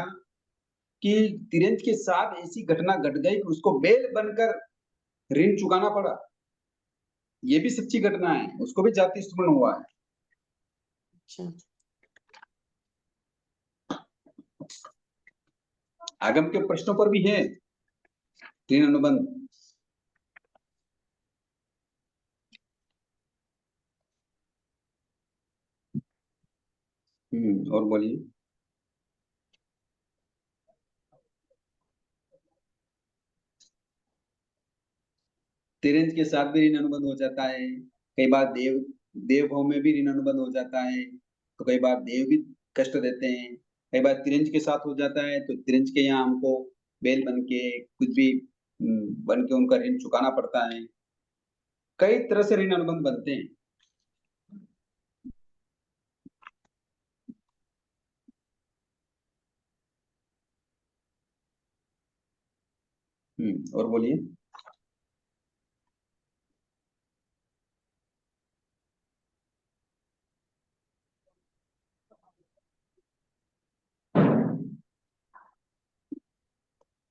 कि तिरंज के साथ ऐसी घटना घट गई कि उसको बेल बनकर ऋण चुकाना पड़ा। ये भी सच्ची घटना है, उसको भी जाति स्मरण हुआ है। अच्छा। आगम के प्रश्नों पर भी है ऋण अनुबंध। और बोलिए। तिरंज के साथ भी ऋण अनुबंध हो जाता है। कई बार देव भाव में भी ऋण अनुबंध हो जाता है, तो कई बार देव भी कष्ट देते हैं। कई बार तिरंज के साथ हो जाता है तो तिरंज के यहाँ हमको बेल बन के कुछ भी बन के उनका ऋण चुकाना पड़ता है। कई तरह से ऋण अनुबंध बनते हैं। और बोलिए।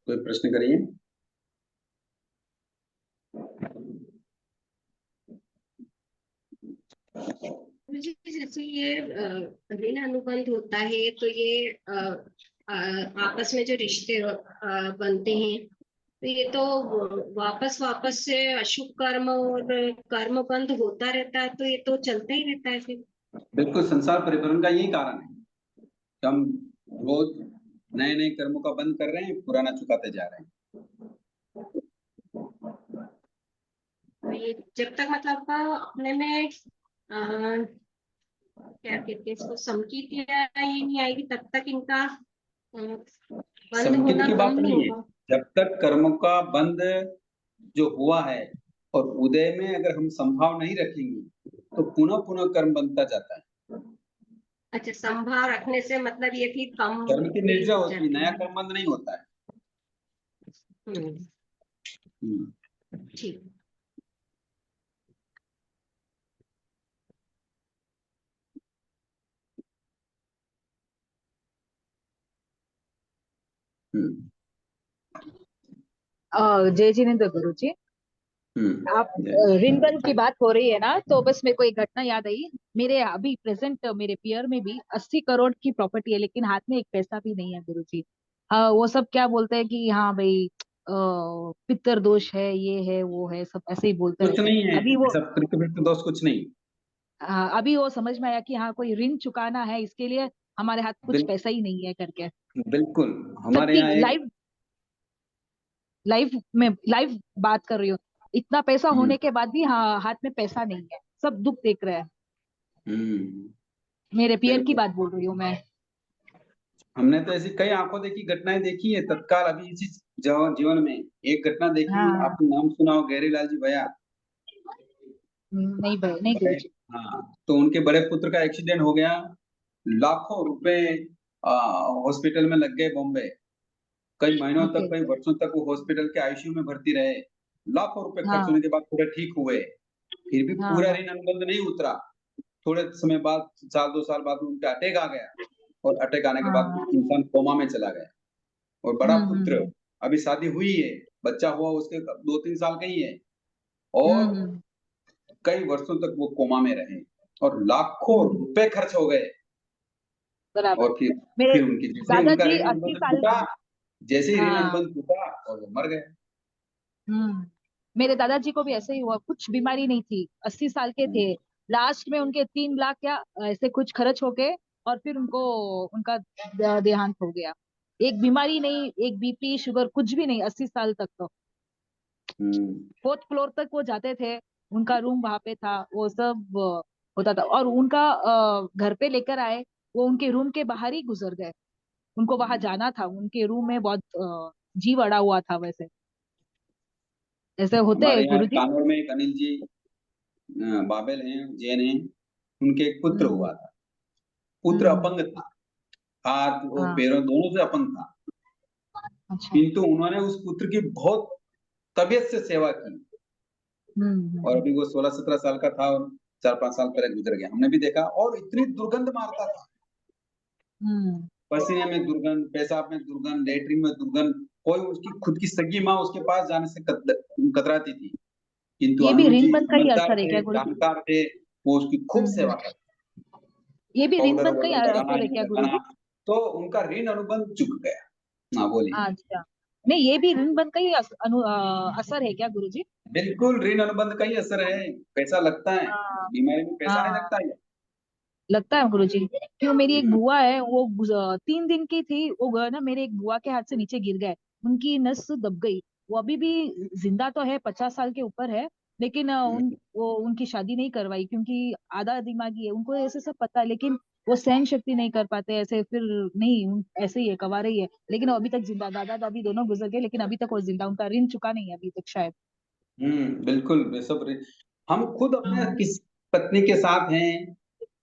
कोई प्रश्न करिए। मुझे जैसे ये ऋण अनुबंध होता है तो ये आपस में जो रिश्ते बनते हैं तो ये तो वापस वापस से अशुभ कर्म और कर्म बंध होता रहता है, तो ये तो चलता ही रहता है फिर। बिल्कुल, संसार परिवर्तन का यही कारण है कि हम रोज नए नए कर्मों का बंद कर रहे हैं, पुराना चुकाते जा रहे हैं। तो ये जब तक मतलब अपने में क्या कहते हैं इसको, समकीर्तियां ये नहीं आएगी तब तक इनका बंद संकित होना की बात कम नहीं नहीं है, होगा। जब तक कर्मों का बंद जो हुआ है और उदय में अगर हम संभाव नहीं रखेंगे तो पुनः पुनः कर्म बनता जाता है। अच्छा, संभाव रखने से मतलब ये फिर कम कर्म की निर्जय हो होती है, जाती नया है। कर्म बंद नहीं होता है। हम्म, ठीक। हम्म, जय जिनेंद्र गुरु जी, आप ऋण बंध की बात हो रही है ना, तो बस मेरे को एक घटना याद आई। मेरे अभी प्रेजेंट मेरे पियर में भी 80 करोड़ की प्रॉपर्टी है, लेकिन हाथ में एक पैसा भी नहीं है गुरु जी। वो सब क्या बोलते हैं कि हाँ भाई पितर दोष है, ये है वो है, सब ऐसे ही बोलते कुछ रहते हैं। नहीं है, अभी वो सब कृत्य दोष कुछ नहीं। अभी वो समझ में आया कि हाँ कोई ऋण चुकाना है, इसके लिए हमारे हाथ कुछ बिल, पैसा ही नहीं है करके। बिल्कुल, हमारे सच्ची यहाँ एक लाइव लाइव में लाइव बात कर रही हूँ। इतना पैसा होने के बाद भी हाँ हाथ में पैसा नहीं है, सब दुख देख रहे हैं। हम्म, मेरे पियर की बिल्कुल। बात बोल रही हूँ मैं। हमने तो ऐसी कई आंखों देखी घटनाएं देखी है तत्काल अभी इसी जीवन में। एक घटना देखी, हाँ आपने नाम सुना हो गहरी लाल जी भैया। नहीं भाई, नहीं गुरु जी। हाँ, तो उनके बड़े पुत्र का एक्सीडेंट हो गया, लाखों रुपए हॉस्पिटल में लग गए बॉम्बे। कई महीनों तक, ओके। कई वर्षों तक वो हॉस्पिटल के आईसीयू में भर्ती रहे। लाखों रुपए खर्च हाँ होने के बाद थोड़े ठीक हुए, फिर भी हाँ पूरा हाँ ऋण अनुबंध नहीं उतरा। थोड़े समय बाद, साल 2 साल बाद उनका अटैक आ गया, और अटैक आने के बाद हाँ। इंसान कोमा में चला गया। और बड़ा पुत्र, हम्म। अभी शादी हुई है, बच्चा हुआ उसके 2-3 साल का ही है, हम्म और हम्म, कई वर्षों तक वो कोमा में रहे और लाखों हम्म, रुपए खर्च हो गए। बराबर। और मेरे फिर उनकी जैसे उनका दादाजी ऋण 80 अनुबंध साल टूटा, जैसे ही ऋण हाँ। अनुबंध टूटा और वो मर गए। मेरे दादाजी को भी ऐसे ही हुआ, कुछ बीमारी नहीं थी, 80 साल के थे। लास्ट में उनके 3 लाख या ऐसे कुछ खर्च हो गए, और फिर उनको उनका देहांत हो गया। एक बीमारी नहीं, एक बीपी शुगर कुछ भी नहीं, 80 साल तक तो। हम्म, 4th फ्लोर तक वो जाते थे, उनका रूम वहां पे था, वो सब होता था। और उनका घर पे लेकर आए, वो उनके रूम के बाहर ही गुजर गए। उनको वहां जाना था, उनके रूम में बहुत जीव अड़ा हुआ था वैसे। ऐसे होते हमारे हैं यहाँ गुरुजी। कानौर में एक अनिल जी बाबेल हैं, जैन हैं, उनके एक पुत्र हम्म हुआ था। पुत्र हम्म, अपंग था, हाथ और हाँ। पैरों दोनों से अपंग था, अच्छा। किंतु उन्होंने उस पुत्र की बहुत तबीयत से सेवा की। और हम्म। अभी वो 16-17 साल का था और 4-5 साल पहले गुजर गया, हमने भी देखा। और इतनी दुर्गंध मारता था, हम्म। पसीने में दुर्गंध, पेशाब में दुर्गंध, लेटरिन में दुर्गंध। कोई उसकी खुद की सगी माँ उसके पास जाने से कतराती थी, किंतु ये भी अनुज ऋण जी बंध का ही समझदार असर है थे, क्या गुरुजी? जानकार थे, वो उसकी खूब सेवा हम्म। करते। ये भी ऋण पाउडर बंध का ही वाउडर लगाना, असर है ये क्या लगाना, गुरुजी? तो उनका ऋण अनुबंध चुक गया। हाँ बोलिए। अच्छा। नहीं, ये भी ऋण बंध का ही असर है क्या गुरुजी? बिल्कुल, ऋण अनुबंध का ही असर है। पैसा लगता है, हाँ बीमारी में पैसा नहीं हाँ, लगता है। लगता है गुरुजी। क्यों, मेरी एक हम्म, बुआ है, वो 3 दिन की थी, वो ना मेरे एक बुआ के हाथ से नीचे गिर गए, उनकी नस दब गई। वो अभी भी जिंदा तो है, 50 साल के ऊपर है, लेकिन वो उनकी शादी नहीं करवाई, क्योंकि आधा दिमागी है, उनको ऐसे सब पता है, लेकिन वो सहन शक्ति नहीं कर पाते ऐसे, फिर नहीं ऐसे ही है, कवारे ही है, लेकिन वो अभी तक जिंदा। दादा दादी दोनों गुजर गए, लेकिन अभी तक वो जिंदा, उनका ऋण चुका नहीं है अभी तक शायद। बिल्कुल। वे सब हम खुद अपने किस पत्नी के साथ हैं,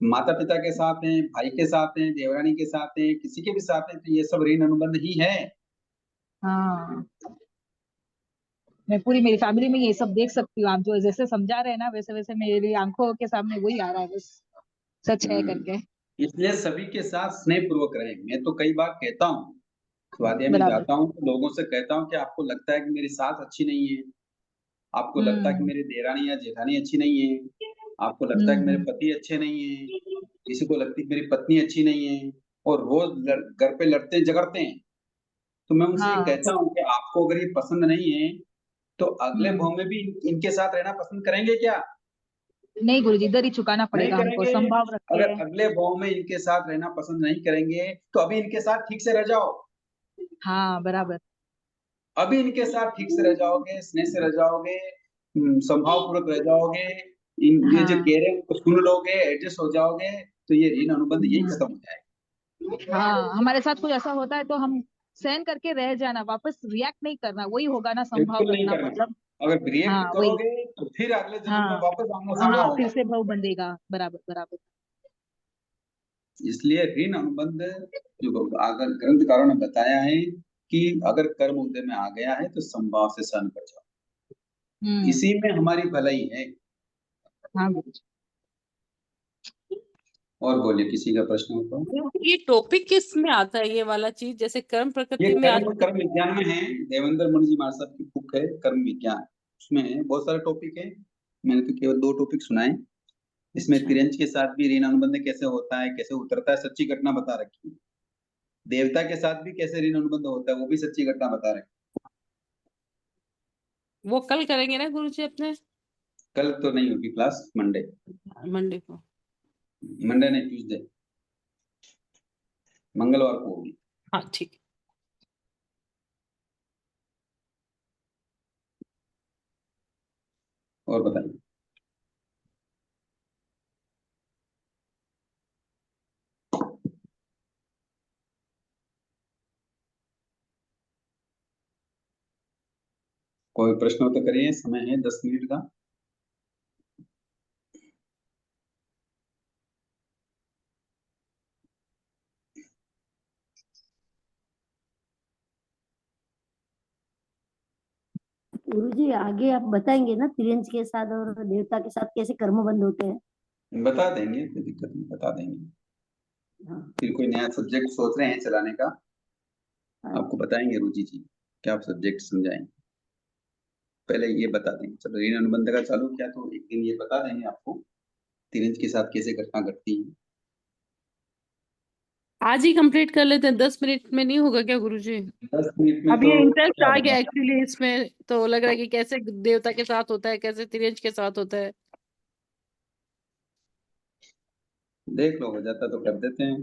माता पिता के साथ हैं, भाई के साथ हैं, देवरानी के साथ हैं, किसी के भी साथ हैं, तो ये सब ऋण अनुबंध ही है। हाँ मैं पूरी मेरी फैमिली में ये सब देख सकती हूँ। आप जो जैसे समझा रहे हैं ना, वैसे वैसे मेरी आंखों के सामने वही आ रहा है, बस सच है करके। इसलिए सभी के साथ स्नेह पूर्वक रहें। मैं तो कई बार कहता हूँ, स्वाध्याय में बराबर। जाता हूँ तो लोगों से कहता हूँ कि आपको लगता है कि मेरी सास अच्छी नहीं है, आपको लगता है कि मेरी देरानी या जेठानी अच्छी नहीं है, आपको लगता है कि मेरे हम्म। पति अच्छे नहीं है, किसी को लगती है कि मेरी पत्नी अच्छी नहीं है, और रोज घर पे लड़ते झगड़ते हैं। तो मैं उनसे ये हाँ। कहता हूँ कि आपको अगर ये पसंद नहीं है, तो अगले हम्म। भाव में भी इनके साथ रहना पसंद करेंगे क्या? नहीं गुरुजी, इधर ही चुकाना नहीं पड़ेगा हमको, करेंगे। संभाव रख अगर के। अगले भाव में इनके साथ रहना पसंद नहीं करेंगे, तो अभी इनके साथ ठीक से रह जाओ। हाँ बराबर। अभी इनके साथ ठीक से रह जाओगे, स्नेह से रह जाओगे, संभाव पूर्वक रह जाओगे, ये जो हाँ। कह रहे हैं उनको सुन लोगे, एडजस्ट हो जाओगे, तो ये ऋण अनुबंध यही हम्म। खत्म हो जाएगा। हाँ, हमारे साथ कुछ ऐसा होता है तो हम सहन करके रह जाना, वापस रिएक्ट नहीं करना, वही होगा ना संभाव बिल्कुल नहीं रखना, करना। मतलब। अगर रिएक्ट हाँ वही। करोगे तो फिर अगले जन्म में हाँ। वापस आमना सामना हाँ, फिर होगा। से भव बंधेगा। बराबर बराबर। इसलिए ऋण अनुबंध जो अगर ग्रंथकारों ने बताया है कि अगर कर्म उदय में आ गया है तो संभाव से सहन कर जाओ, इसी में हमारी भलाई है। हाँ गुरुजी। और बोलिए, किसी का प्रश्न हो तो? ये टॉपिक किस में आता है, ये वाला चीज, जैसे कर्म ये प्रकृति में कर्म आता कर्म विज्ञान में है। देवेंद्र मुनि जी महाराज साहब की बुक है कर्म विज्ञान, उसमें बहुत सारे टॉपिक है। मैंने तो केवल 2 टॉपिक सुनाए। इसमें अच्छा। तिरंज के साथ भी ऋण अनुबंध कैसे होता है, कैसे उतरता है, सच्ची घटना बता रखी है। देवता के साथ भी कैसे ऋण अनुबंध होता है, वो भी सच्ची घटना बता रखी वो कल करेंगे ना गुरुजी अपने, है। कल तो नहीं होगी क्लास, मंडे। मंडे को। मंडे नहीं, ट्यूसडे, मंगलवार को होगी। हाँ ठीक। और बताइए। कोई प्रश्न हो तो करिए, समय है 10 मिनट का। गुरुजी आगे आप बताएंगे ना तिरंज के साथ और देवता के साथ कैसे कर्मबंध होते हैं? बता देंगे, कोई दिक्कत नहीं, बता देंगे। हाँ। फिर कोई नया सब्जेक्ट सोच रहे हैं चलाने का, हाँ। आपको बताएंगे रुचि जी, क्या आप सब्जेक्ट समझाएंगे। पहले ये बता देंगे, चलो ऋण अनुबंध का चालू किया तो एक दिन ये बता देंगे आपको तिरंज के साथ कैसे घटना घटती है। आज ही कंप्लीट कर लेते हैं, 10 मिनट में नहीं होगा क्या गुरुजी? 10 मिनट में अब तो ये इंटरेस्ट क्या आ होगा? गया एक्चुअली इसमें, तो लग रहा है कि कैसे देवता के साथ होता है, कैसे तिरंज के साथ होता है। देख लो, हो जाता तो कर देते हैं।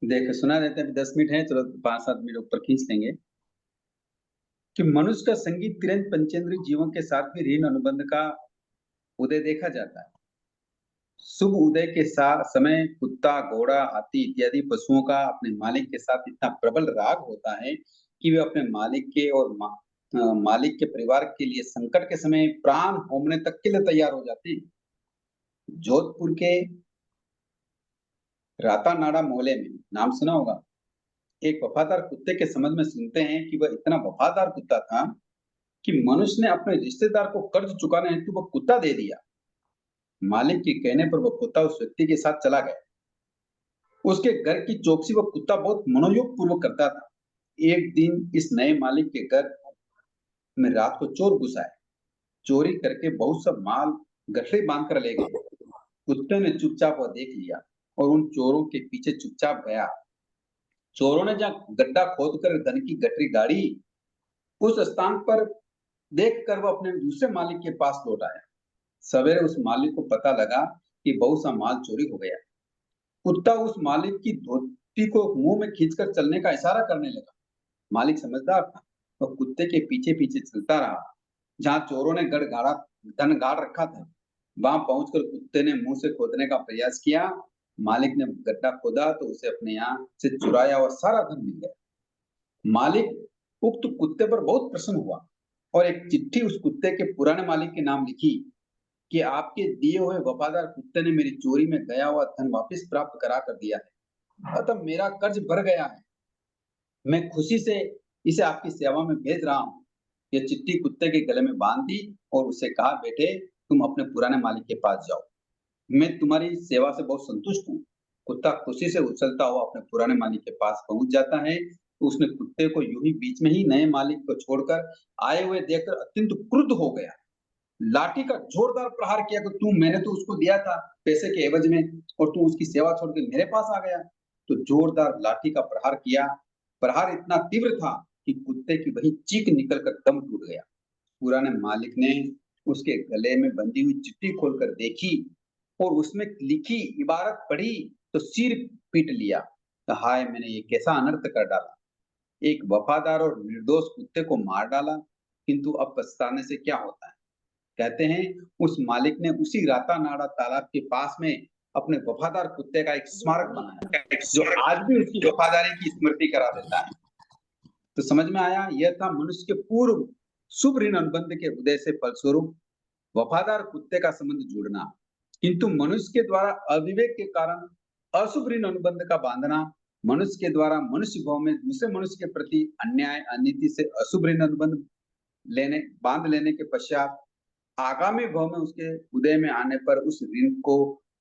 देख सुना देते हैं, 10 मिनट है, चलो 5-7 मिनट ऊपर खींच लेंगे। कि मनुष्य का संगीत तिरंज पंचेंद्रिय जीवों के साथ भी ऋण अनुबंध का उदय देखा जाता है। शुभ उदय के साथ समय कुत्ता, घोड़ा, हाथी इत्यादि पशुओं का अपने मालिक के साथ इतना प्रबल राग होता है कि वे अपने मालिक के और मालिक के परिवार के लिए संकट के समय प्राण होमने तक के लिए तैयार हो जाते हैं। जोधपुर के रातानाडा मोहल्ले में, नाम सुना होगा, एक वफादार कुत्ते के संबंध में सुनते हैं कि वह इतना वफादार कुत्ता था कि मनुष्य ने अपने रिश्तेदार को कर्ज चुकाने हेतु वह कुत्ता दे दिया। मालिक के कहने पर वह कुत्ता उस व्यक्ति के साथ चला गया। उसके घर की चौकसी वह कुत्ता बहुत मनोयोग पूर्वक करता था। एक दिन इस नए मालिक के घर में रात को चोर घुस आए। चोरी करके बहुत सा माल गठरी बांध कर ले गए। कुत्ते ने चुपचाप वह देख लिया और उन चोरों के पीछे चुपचाप गया। चोरों ने जहाँ गड्ढा खोदकर धन की गठरी गाड़ी, उस स्थान पर देखकर वह अपने दूसरे मालिक के पास लौट आया। सवेरे उस मालिक को पता लगा कि बहुत सा माल चोरी हो गया। कुत्ता उस मालिक की धोती को मुंह में खींचकर चलने का इशारा करने लगा। मालिक समझदार था, वह कुत्ते के पीछे पीछे चलता रहा। जहां चोरों ने धन गाड़ रखा था, वहां पहुंचकर कुत्ते ने मुंह से खोदने का प्रयास किया। मालिक ने गड्ढा खोदा तो उसे अपने यहाँ से चुराया और सारा धन मिल गया। मालिक उक्त कुत्ते पर बहुत प्रसन्न हुआ और एक चिट्ठी उस कुत्ते के पुराने मालिक के नाम लिखी कि आपके दिए हुए वफादार कुत्ते ने मेरी चोरी में गया हुआ धन वापस प्राप्त करा कर दिया है। अतः मेरा कर्ज भर गया है, मैं खुशी से इसे आपकी सेवा में भेज रहा हूँ। ये चिट्ठी कुत्ते के गले में बांध दी और उसे कहा, बेटे तुम अपने पुराने मालिक के पास जाओ, मैं तुम्हारी सेवा से बहुत संतुष्ट हूँ। कुत्ता खुशी से उछलता हुआ अपने पुराने मालिक के पास पहुंच जाता है, तो उसने कुत्ते को यूं ही बीच में ही नए मालिक को छोड़कर आए हुए देखकर अत्यंत क्रुद्ध हो गया। लाठी का जोरदार प्रहार किया कि मैंने तो उसको दिया था पैसे के एवज में और तू उसकी सेवा छोड़ के मेरे पास आ गया। तो जोरदार लाठी का प्रहार किया। प्रहार इतना तीव्र था कि कुत्ते की वही चीख निकलकर दम टूट गया। पुराने मालिक ने उसके गले में बंधी हुई चिट्ठी खोलकर देखी और उसमें लिखी इबारत पढ़ी तो सिर पीट लिया। तो हाय, मैंने ये कैसा अनर्थ कर डाला। एक वफादार और निर्दोष कुत्ते को मार डाला, किंतु अब पछताने से क्या होता है। कहते हैं उस मालिक ने उसी रातानाड़ा तालाब के पास में अपने वफादार कुत्ते का एक स्मारक बनाया, जो आज भी उसकी वफादारी की स्मृति करा देता है। तो समझ में आया, यह था मनुष्य के पूर्व शुभ ऋण अनुबंध के उदय से फलस्वरूप वफादार कुत्ते का संबंध जुड़ना, किंतु मनुष्य के द्वारा अविवेक के कारण अशुभ ऋण अनुबंध का बांधना, मनुष्य के द्वारा मनुष्य भाव में दूसरे मनुष्य के प्रति अन्याय अनीति से अशुभ ऋण अनुबंध बांध लेने के पश्चात आगामी भाव में उसके उदय में आने पर उस ऋण को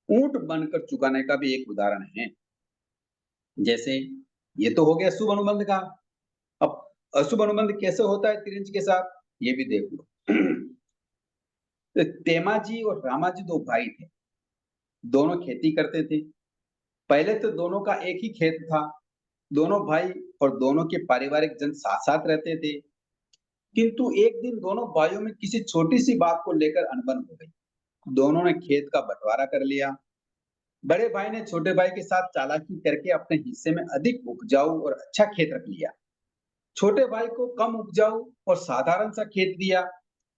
ऊंट बनकर चुकाने का भी एक उदाहरण है। जैसे ये तो हो गया शुभ अनुबंध का। अब अशुभ अनुबंध कैसे होता है तिरंज के साथ, ये भी देख लो। तो तेमाजी और रामाजी दो भाई थे, दोनों खेती करते थे। पहले तो दोनों का एक ही खेत था, दोनों भाई और दोनों के पारिवारिक जन साथ साथ रहते थे। किंतु एक दिन दोनों भाइयों में किसी छोटी सी बात को लेकर अनबन हो गई। दोनों ने खेत का बंटवारा कर लिया। बड़े भाई ने छोटे भाई के साथ चालाकी करके अपने हिस्से में अधिक उपजाऊ और अच्छा खेत रख लिया। छोटे भाई को कम उपजाऊ और साधारण सा खेत दिया।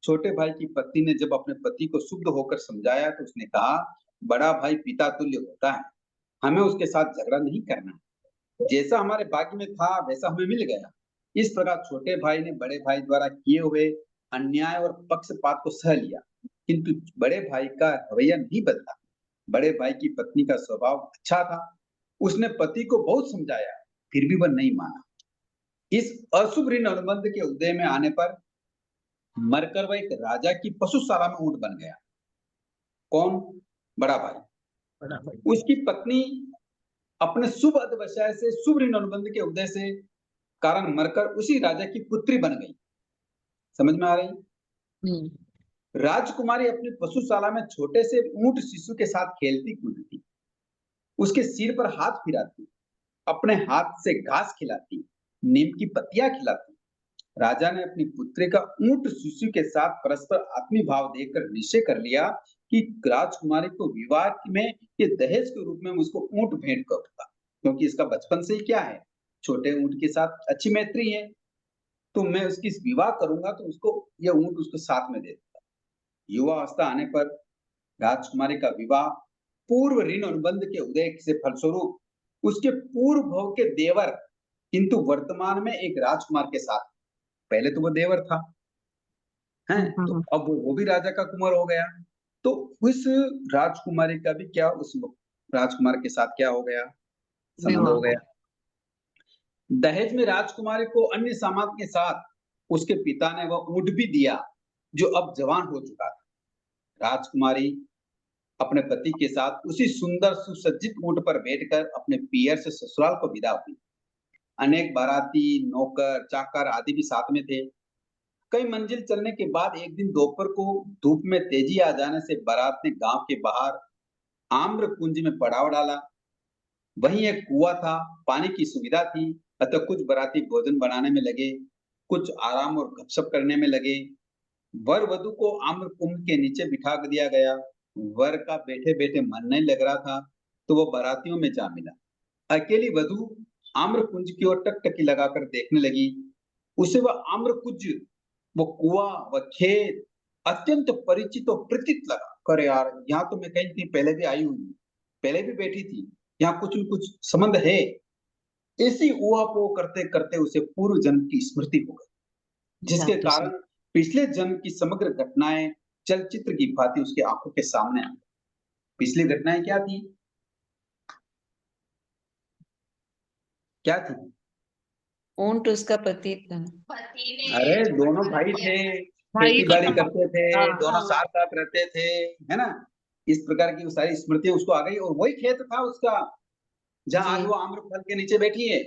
छोटे भाई की पत्नी ने जब अपने पति को शुद्ध होकर समझाया तो उसने कहा, बड़ा भाई पिता तुल्य होता है, हमें उसके साथ झगड़ा नहीं करना, जैसा हमारे भाग्य में था वैसा हमें मिल गया। इस प्रकार छोटे भाई ने बड़े भाई द्वारा किए हुए अन्याय और पक्षपात को सह लिया, किंतु बड़े भाई का रवैया नहीं बदला। बड़े भाई की पत्नी का स्वभाव अच्छा था, उसने पति को बहुत समझाया, फिर भी वह नहीं माना। इस अशुभ ऋण अनुबंध के उदय में आने पर मरकर वह एक राजा की पशुशाला में ऊंट बन गया। कौन? बड़ा भाई। उसकी पत्नी अपने शुभ अदवशय से शुभ ऋण अनुबंध के उदय से कारण मरकर उसी राजा की पुत्री बन गई। समझ में आ रही? राजकुमारी अपनी पशुशाला में छोटे से ऊंट शिशु के साथ खेलती कूदती, उसके सिर पर हाथ फिराती, अपने हाथ से घास खिलाती, नीम की पत्तियां खिलाती। राजा ने अपनी पुत्री का ऊंट शिशु के साथ परस्पर आत्मीय भाव देखकर निश्चय कर लिया कि राजकुमारी को विवाह में ये दहेज के रूप में उसको ऊंट भेंट करूंगा, क्योंकि इसका बचपन से ही क्या है, छोटे ऊंट के साथ अच्छी मैत्री है, तो मैं उसकी विवाह करूंगा तो उसको यह ऊंट उसको साथ में दे दूंगा। युवा अवस्था आने पर राजकुमारी का विवाह पूर्व ऋण अनुबंध के उदय से फलस्वरूप उसके पूर्व भव के देवर, किंतु वर्तमान में एक राजकुमार के साथ। पहले तो वो देवर था, हैं, तो अब वो भी राजा का कुंवर हो गया। तो उस राजकुमारी का भी क्या उस राजकुमार के साथ क्या हो गया, संबंध हो गया। दहेज में राजकुमारी को अन्य सामान के साथ उसके पिता ने वह ऊंट भी दिया जो अब जवान हो चुका था। राजकुमारी अपने पति के साथ उसी सुंदर सुसज्जित ऊंट पर बैठकर अपने पियर से ससुराल को विदा हुई। अनेक बाराती, नौकर, चाकर आदि भी साथ में थे। कई मंजिल चलने के बाद एक दिन दोपहर को धूप में तेजी आ जाने से बारात ने गांव के बाहर आम्र कुंज में पड़ाव डाला। वहीं एक कुआं था, पानी की सुविधा थी, अतः कुछ बाराती भोजन बनाने में लगे, कुछ आराम और गपशप करने में लगे। वर वधु को आम्र कुंज के नीचे बिठा दिया गया। वर का बैठे बैठे मन नहीं लग रहा था, तो वो बारातियों में जा मिला। अकेली वधु आम्र कुंज की ओर टकटकी लगाकर देखने लगी। उसे वह आम्र कुंज, वो कुआं, वह खेत अत्यंत परिचित और प्रतीत लगा। करे यार, यहाँ तो मैं कहीं पहले भी आई हुई, पहले भी बैठी थी, यहाँ कुछ न कुछ संबंध है। ऐसी ऊहापोह करते करते उसे पूर्व जन्म की स्मृति हो गई, जिसके कारण पिछले जन्म की समग्र घटनाएं चलचित्र की भांति उसकी आंखों के सामने आ गई। पिछली घटनाएं क्या थी? क्या थी? ऊंट उसका पति था। पति ने अरे छोड़ दोनों कर भाई दिया। थे, भाई खेती थे। बाड़ी करते थे, हाँ दोनों हाँ। साथ साथ रहते थे, है ना। इस प्रकार की वो सारी स्मृतियां उसको आ गई, और वही खेत था उसका जहाँ आज जी। वो आम्रफल के नीचे बैठी है।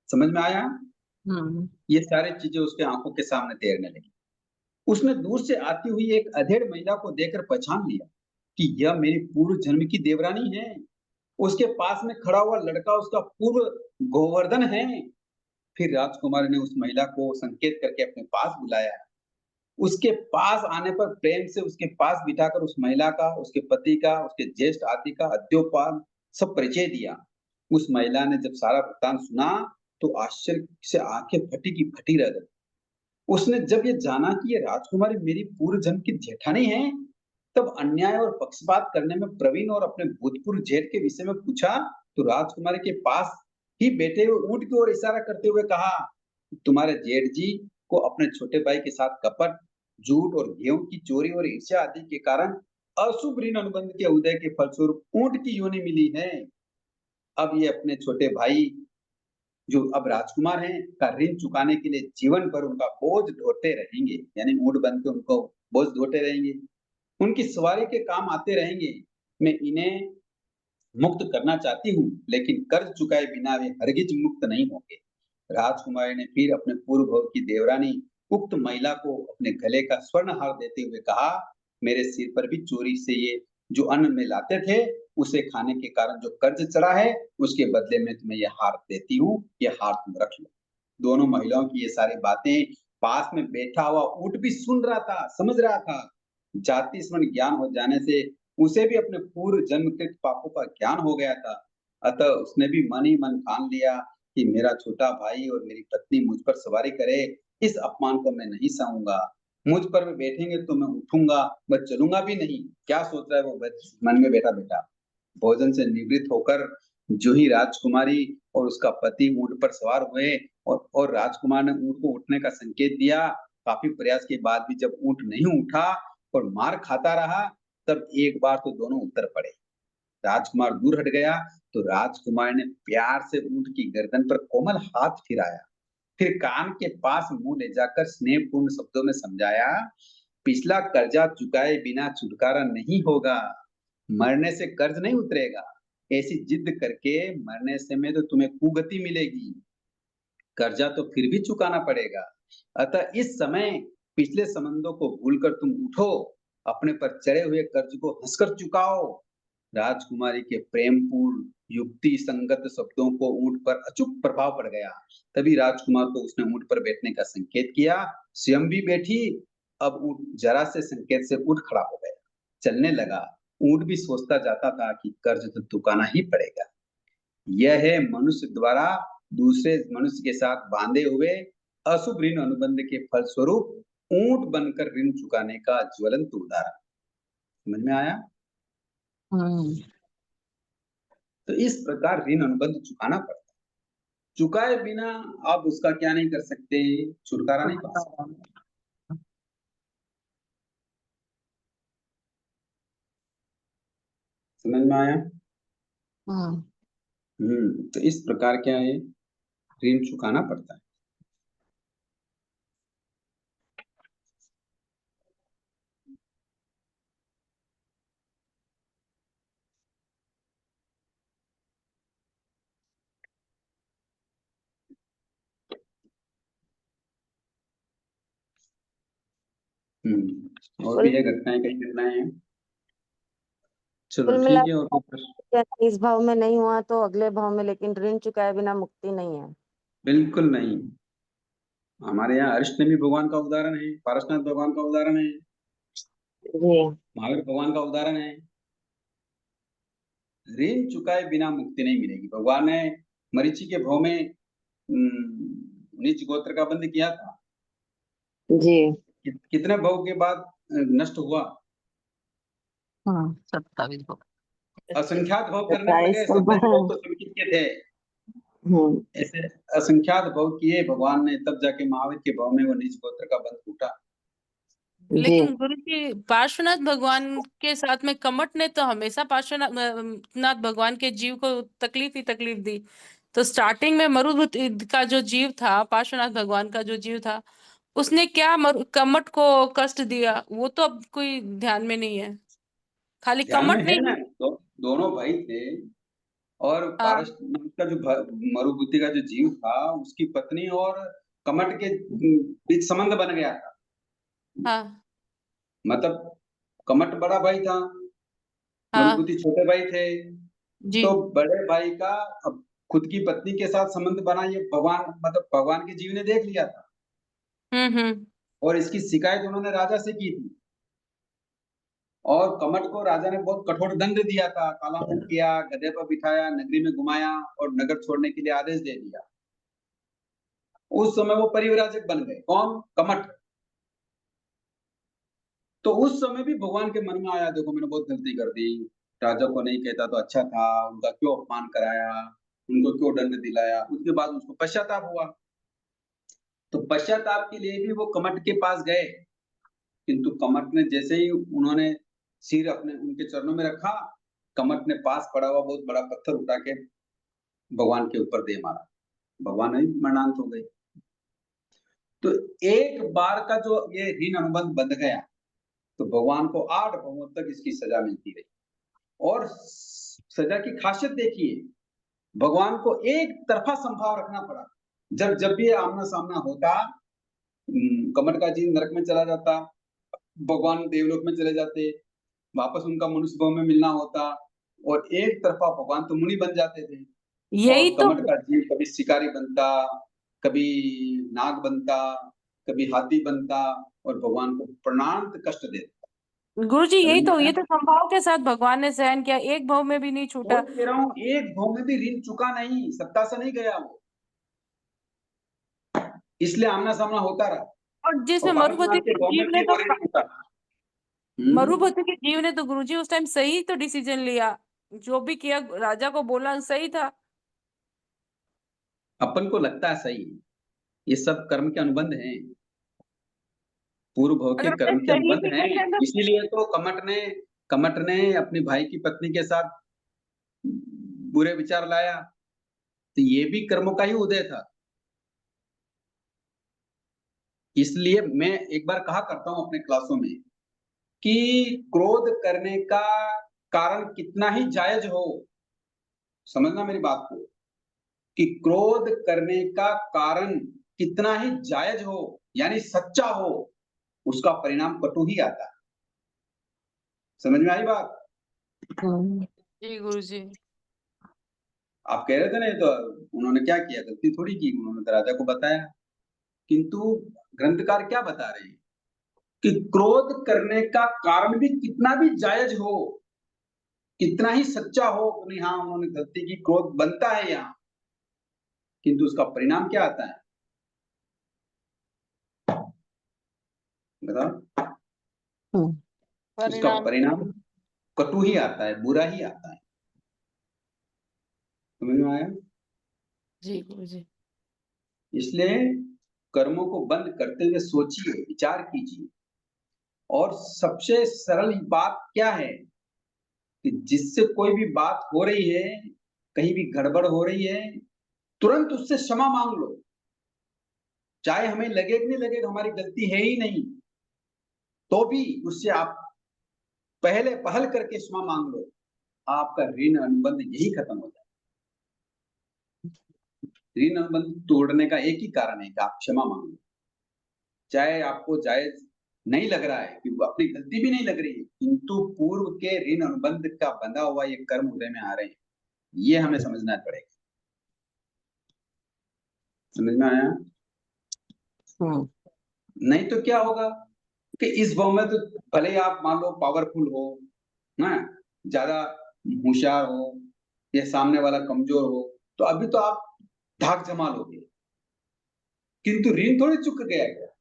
समझ में आया? ये सारी चीजें उसके आंखों के सामने तैरने लगी। उसने दूर से आती हुई एक अधेड़ महिला को देखकर पहचान लिया कि यह मेरी पूर्व जन्म की देवरानी है। उसके पास में खड़ा हुआ लड़का उसका पूर्व गोवर्धन है। फिर राजकुमारी ने उस महिला को संकेत करके अपने पास बुलाया। उसके पास आने पर प्रेम से उसके पास बिठाकर उस महिला का, उसके पति का, उसके ज्येष्ठ आदि का अद्योपान सब परिचय दिया। उस महिला ने जब सारा वृत्तांत सुना तो आश्चर्य से आंखें फटी की फटी रह गई। उसने जब ये जाना कि ये राजकुमारी मेरी पूर्व जन्म की जेठानी है, तब अन्याय और पक्षपात करने में प्रवीण और अपने भूतपूर्व जेठ के विषय में पूछा, तो राजकुमारी के पास ही बैठे हुए ऊंट की ओर इशारा करते हुए कहा, तुम्हारे जेठ जी को अपने छोटे भाई के साथ कपट, झूठ और गेहूं की चोरी और ईर्ष्या आदि के कारण अशुभ ऋण अनुबंध के उदय के फलस्वरूप ऊंट की योनि मिली है। अब ये अपने छोटे भाई जो अब राजकुमार हैं का ऋण चुकाने के लिए जीवन भर उनका बोझ ढोते रहेंगे, यानी ऊंट बन के उनको बोझ ढोते रहेंगे, उनकी सवारी के काम आते रहेंगे। मैं इन्हें मुक्त करना चाहती हूँ, लेकिन कर्ज चुकाए बिना वे हरगिज मुक्त नहीं होंगे। राजकुमारी ने फिर अपने पूर्व भव की देवरानी उक्त महिला को अपने गले का स्वर्ण हार देते हुए कहा, मेरे सिर पर भी चोरी से ये जो अन्न में लाते थे उसे खाने के कारण जो कर्ज चढ़ा है, उसके बदले में तुम्हें यह हार देती हूँ, यह हार तुम रख लो। दोनों महिलाओं की ये सारी बातें पास में बैठा हुआ ऊंट भी सुन रहा था, समझ रहा था। जाति स्मरण ज्ञान हो जाने से उसे भी अपने पूर्व जन्मकृत पापों का ज्ञान हो गया था। अतः उसने भी मन ही मन ठान लिया कि मेरा छोटा भाई और मेरी पत्नी मुझ पर सवारी करे, इस अपमान को मैं नहीं सहूंगा। मुझ पर भी बैठेंगे तो मैं उठूंगा, मैं चलूंगा भी नहीं। क्या सोच रहा है वो मन में बैठा बैठा। भोजन से निवृत्त होकर जो ही राजकुमारी और उसका पति ऊंट पर सवार हुए, और राजकुमार ने ऊंट को उठने का संकेत दिया। काफी प्रयास के बाद भी जब ऊंट नहीं उठा और मार खाता रहा, तब एक बार तो दोनों उतर पड़े। राजकुमार दूर हट गया तो राजकुमार ने प्यार से ऊंट की गर्दन पर कोमल हाथ फिराया, फिर कान के पास मुंह ले जाकर स्नेहपूर्ण शब्दों में समझाया, पिछला कर्जा चुकाए बिना छुटकारा नहीं होगा। मरने से कर्ज नहीं उतरेगा। ऐसी जिद करके मरने से में तो तुम्हें कुगति मिलेगी। कर्जा तो फिर भी चुकाना पड़ेगा। अतः इस समय पिछले संबंधों को भूलकर तुम उठो, अपने पर चढ़े हुए कर्ज को हंसकर चुकाओ। राजकुमारी के प्रेमपूर्ण युक्ति संगत शब्दों को ऊंट पर अचूक प्रभाव पड़ गया। तभी राजकुमार को उसने ऊंट पर बैठने का संकेत किया, स्वयं भी बैठी। अब ऊंट जरा से संकेत से उठ खड़ा हो गया, चलने लगा। ऊंट भी सोचता जाता था कि कर्ज तो चुकाना ही पड़ेगा। यह है मनुष्य द्वारा दूसरे मनुष्य के साथ बांधे हुए अशुभ ऋण अनुबंध के फलस्वरूप ऊंट बनकर ऋण चुकाने का ज्वलंत उदाहरण। समझ में आया? तो इस प्रकार ऋण अनुबंध चुकाना पड़ता है। चुकाए बिना आप उसका क्या नहीं कर सकते, छुटकारा नहीं पा सकते। समझ में आया? तो इस प्रकार क्या है, ऋण चुकाना पड़ता है। और भी है घटनाएं, कई घटनाएं हैं। चलो कुल ठीक मिला है। और कोई प्रश्न? इस भाव में नहीं हुआ तो अगले भाव में, लेकिन ऋण चुकाए बिना मुक्ति नहीं है। बिल्कुल नहीं। हमारे यहाँ अरिष्टनेमी भगवान का उदाहरण है, पारसनाथ भगवान का उदाहरण है, जी। महावीर भगवान का उदाहरण है। ऋण चुकाए बिना मुक्ति नहीं मिलेगी। भगवान ने मरीचि के भाव में नीच गोत्र का बंध किया था। जी। कितने भाव के बाद नष्ट हुआ? 27 को। असंख्यात भाव करने लगे, 27 भाव तो संकित के थे। ऐसे असंख्यात भाव किए भगवान ने, तब जाके महावीर के भाव में वो नीच गोत्र का बंध टूटा। लेकिन गुरु जी पार्श्वनाथ भगवान के साथ में कमट ने तो हमेशा पार्श्वनाथ भगवान के जीव को तकलीफ ही तकलीफ दी। तो स्टार्टिंग में मरुभूत का जो जीव था, पार्श्वनाथ भगवान का जो जीव था, उसने क्या कमट को कष्ट दिया, वो तो अब कोई ध्यान में नहीं है। खाली ध्यान में कमट है नहीं। ना, दोनों भाई थे। और हाँ पारसनाथ का जो मरुभूति का जो जीव था, उसकी पत्नी और कमट के बीच संबंध बन गया था। हाँ मतलब कमट बड़ा भाई था, हाँ मरुभूति छोटे भाई थे। जी। तो बड़े भाई का अब खुद की पत्नी के साथ संबंध बना, ये भगवान मतलब भगवान के जीव ने देख लिया था हम्म। और इसकी शिकायत उन्होंने राजा से की थी। और कमट को राजा ने बहुत कठोर दंड दिया था, कालामुख किया, गधे पर बिठाया, नगरी में घुमाया और नगर छोड़ने के लिए आदेश दे दिया। उस समय वो परिव्राजक बन गए। कौन? कमट। तो उस समय भी भगवान के मन में आया, देखो मैंने बहुत गलती कर दी, राजा को नहीं कहता तो अच्छा था, उनका क्यों अपमान कराया, उनको क्यों दंड दिलाया। उसके बाद उसको पश्चाताप हुआ। तो पश्चाताप के लिए भी वो कमट के पास गए, किंतु कमट ने जैसे ही उन्होंने सिर अपने उनके चरणों में रखा, कमट ने पास पड़ा हुआ बहुत बड़ा पत्थर उठा के भगवान के ऊपर दे मारा। भगवान ही मरणांत हो गए। तो एक बार का जो ये ऋण अनुबंध बंध गया, तो भगवान को 8 भवों तक इसकी सजा मिलती रही। और सजा की खासियत देखिए, भगवान को एक तरफा संभाव रखना पड़ा। जब जब भी आमना सामना होता, कमट का जीव नरक में चला जाता, भगवान देवलोक में चले जाते, वापस उनका मनुष्य भाव में मिलना होता, और एक तरफा भगवान तो मुनि बन जाते थे। यही और तो कमट का जीव कभी शिकारी बनता, कभी नाग बनता, कभी हाथी बनता और भगवान को प्राणांत कष्ट देता। गुरु जी, समझ यही में तो, आया? ये तो संभाव के साथ भगवान ने सहन किया, एक भाव में भी नहीं छूटा। वही कह रहा हूँ, एक भाव में भी ऋण चुका नहीं, सत्ता से नहीं गया वो, इसलिए आमना सामना होता रहा। और जिसमें और मरुभूति पार्श्वनाथ के के भाव में जीव ने भी तो वो ऋण चुका। मरुभूति के जीव ने तो गुरु जी उस टाइम सही तो डिसीजन लिया, जो भी किया राजा को बोला सही था। अपन को लगता है सही है, ये सब कर्म के अनुबंध हैं, पूर्व भव के अगर उसने कर्म के सही अनुबंध भी हैं। किया तो इसीलिए तो कमट ने अपने भाई की पत्नी के साथ बुरे विचार लाया, तो ये भी कर्मों का ही उदय था। इसलिए मैं एक बार कहा करता हूं अपने क्लासों में कि क्रोध करने का कारण कितना ही जायज हो, समझना मेरी बात को, कि क्रोध करने का कारण कितना ही जायज हो, यानी सच्चा हो, उसका परिणाम कटु ही आता है। समझ में आई बात? जी गुरु जी। आप कह रहे थे ना, ये तो उन्होंने क्या किया, गलती थोड़ी की, उन्होंने तो राजा को बताया। किंतु ग्रंथकार क्या बता रहे हैं कि क्रोध करने का कारण भी कितना भी जायज हो, कितना ही सच्चा हो, नहीं हाँ उन्होंने गलती की, क्रोध बनता है यहाँ, किंतु उसका परिणाम क्या आता है बताओ? उसका परिणाम कटु ही आता है, बुरा ही आता है। समझ में आया? जी गुरु जी। इसलिए कर्मों को बंद करते हुए सोचिए, विचार कीजिए। और सबसे सरल बात क्या है कि जिससे कोई भी बात हो रही है, कहीं भी गड़बड़ हो रही है, तुरंत उससे क्षमा मांग लो। चाहे हमें लगे कि नहीं लगे हमारी गलती है ही नहीं, तो भी उससे आप पहले पहल करके क्षमा मांग लो, आपका ऋण अनुबंध यही खत्म हो जाए। ऋण अनुबंध तोड़ने का एक ही कारण है कि आप क्षमा मांग लो। चाहे आपको जायज नहीं लग रहा है, कि अपनी गलती भी नहीं लग रही है, किंतु पूर्व के ऋण अनुबंध का बंधा हुआ ये कर्म उदय में आ रहे हैं, ये हमें समझना पड़ेगा। समझ में आया? नहीं तो क्या होगा कि इस भाव में तो भले ही आप मान लो पावरफुल हो ना, ज्यादा होशियार हो, या सामने वाला कमजोर हो, तो अभी तो आप धाक जमा लोगे, किंतु ऋण थोड़ी चुक गया है।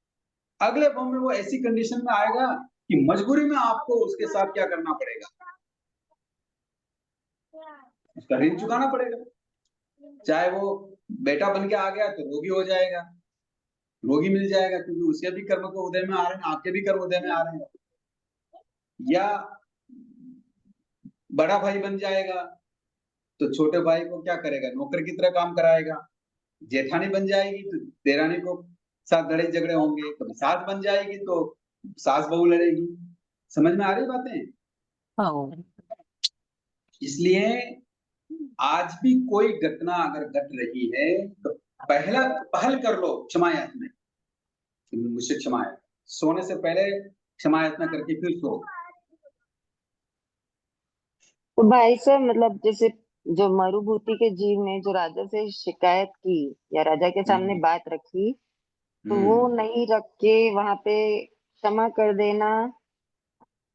अगले भाव में वो ऐसी कंडीशन में आएगा कि मजबूरी में आपको उसके साथ क्या करना पड़ेगा, उसका ऋण चुकाना पड़ेगा। चाहे वो बेटा बन के आ गया तो वो भी हो जाएगा, रोगी मिल जाएगा, क्योंकि उसके भी कर्म को उदय में आ रहे हैं, आपके भी कर्म उदय में आ रहे हैं। या बड़ा भाई बन जाएगा तो छोटे भाई को क्या करेगा, नौकर की तरह काम कराएगा। जेठानी बन जाएगी तो देरानी को साथ लड़ाई झगड़े होंगे। कभी सास बन जाएगी तो सास बहू लड़ेगी। समझ में आ रही बातें? हाँ इसलिए आज भी कोई घटना अगर घट रही है तो पहल कर लो क्षमा याचना, मुझसे क्षमा है, सोने से पहले क्षमा याचना करके फिर सो। तो भाई साहब मतलब जैसे जो मरुभूति के जीव ने जो राजा से शिकायत की या राजा के सामने बात रखी, तो वो नहीं रख के वहां पे क्षमा कर देना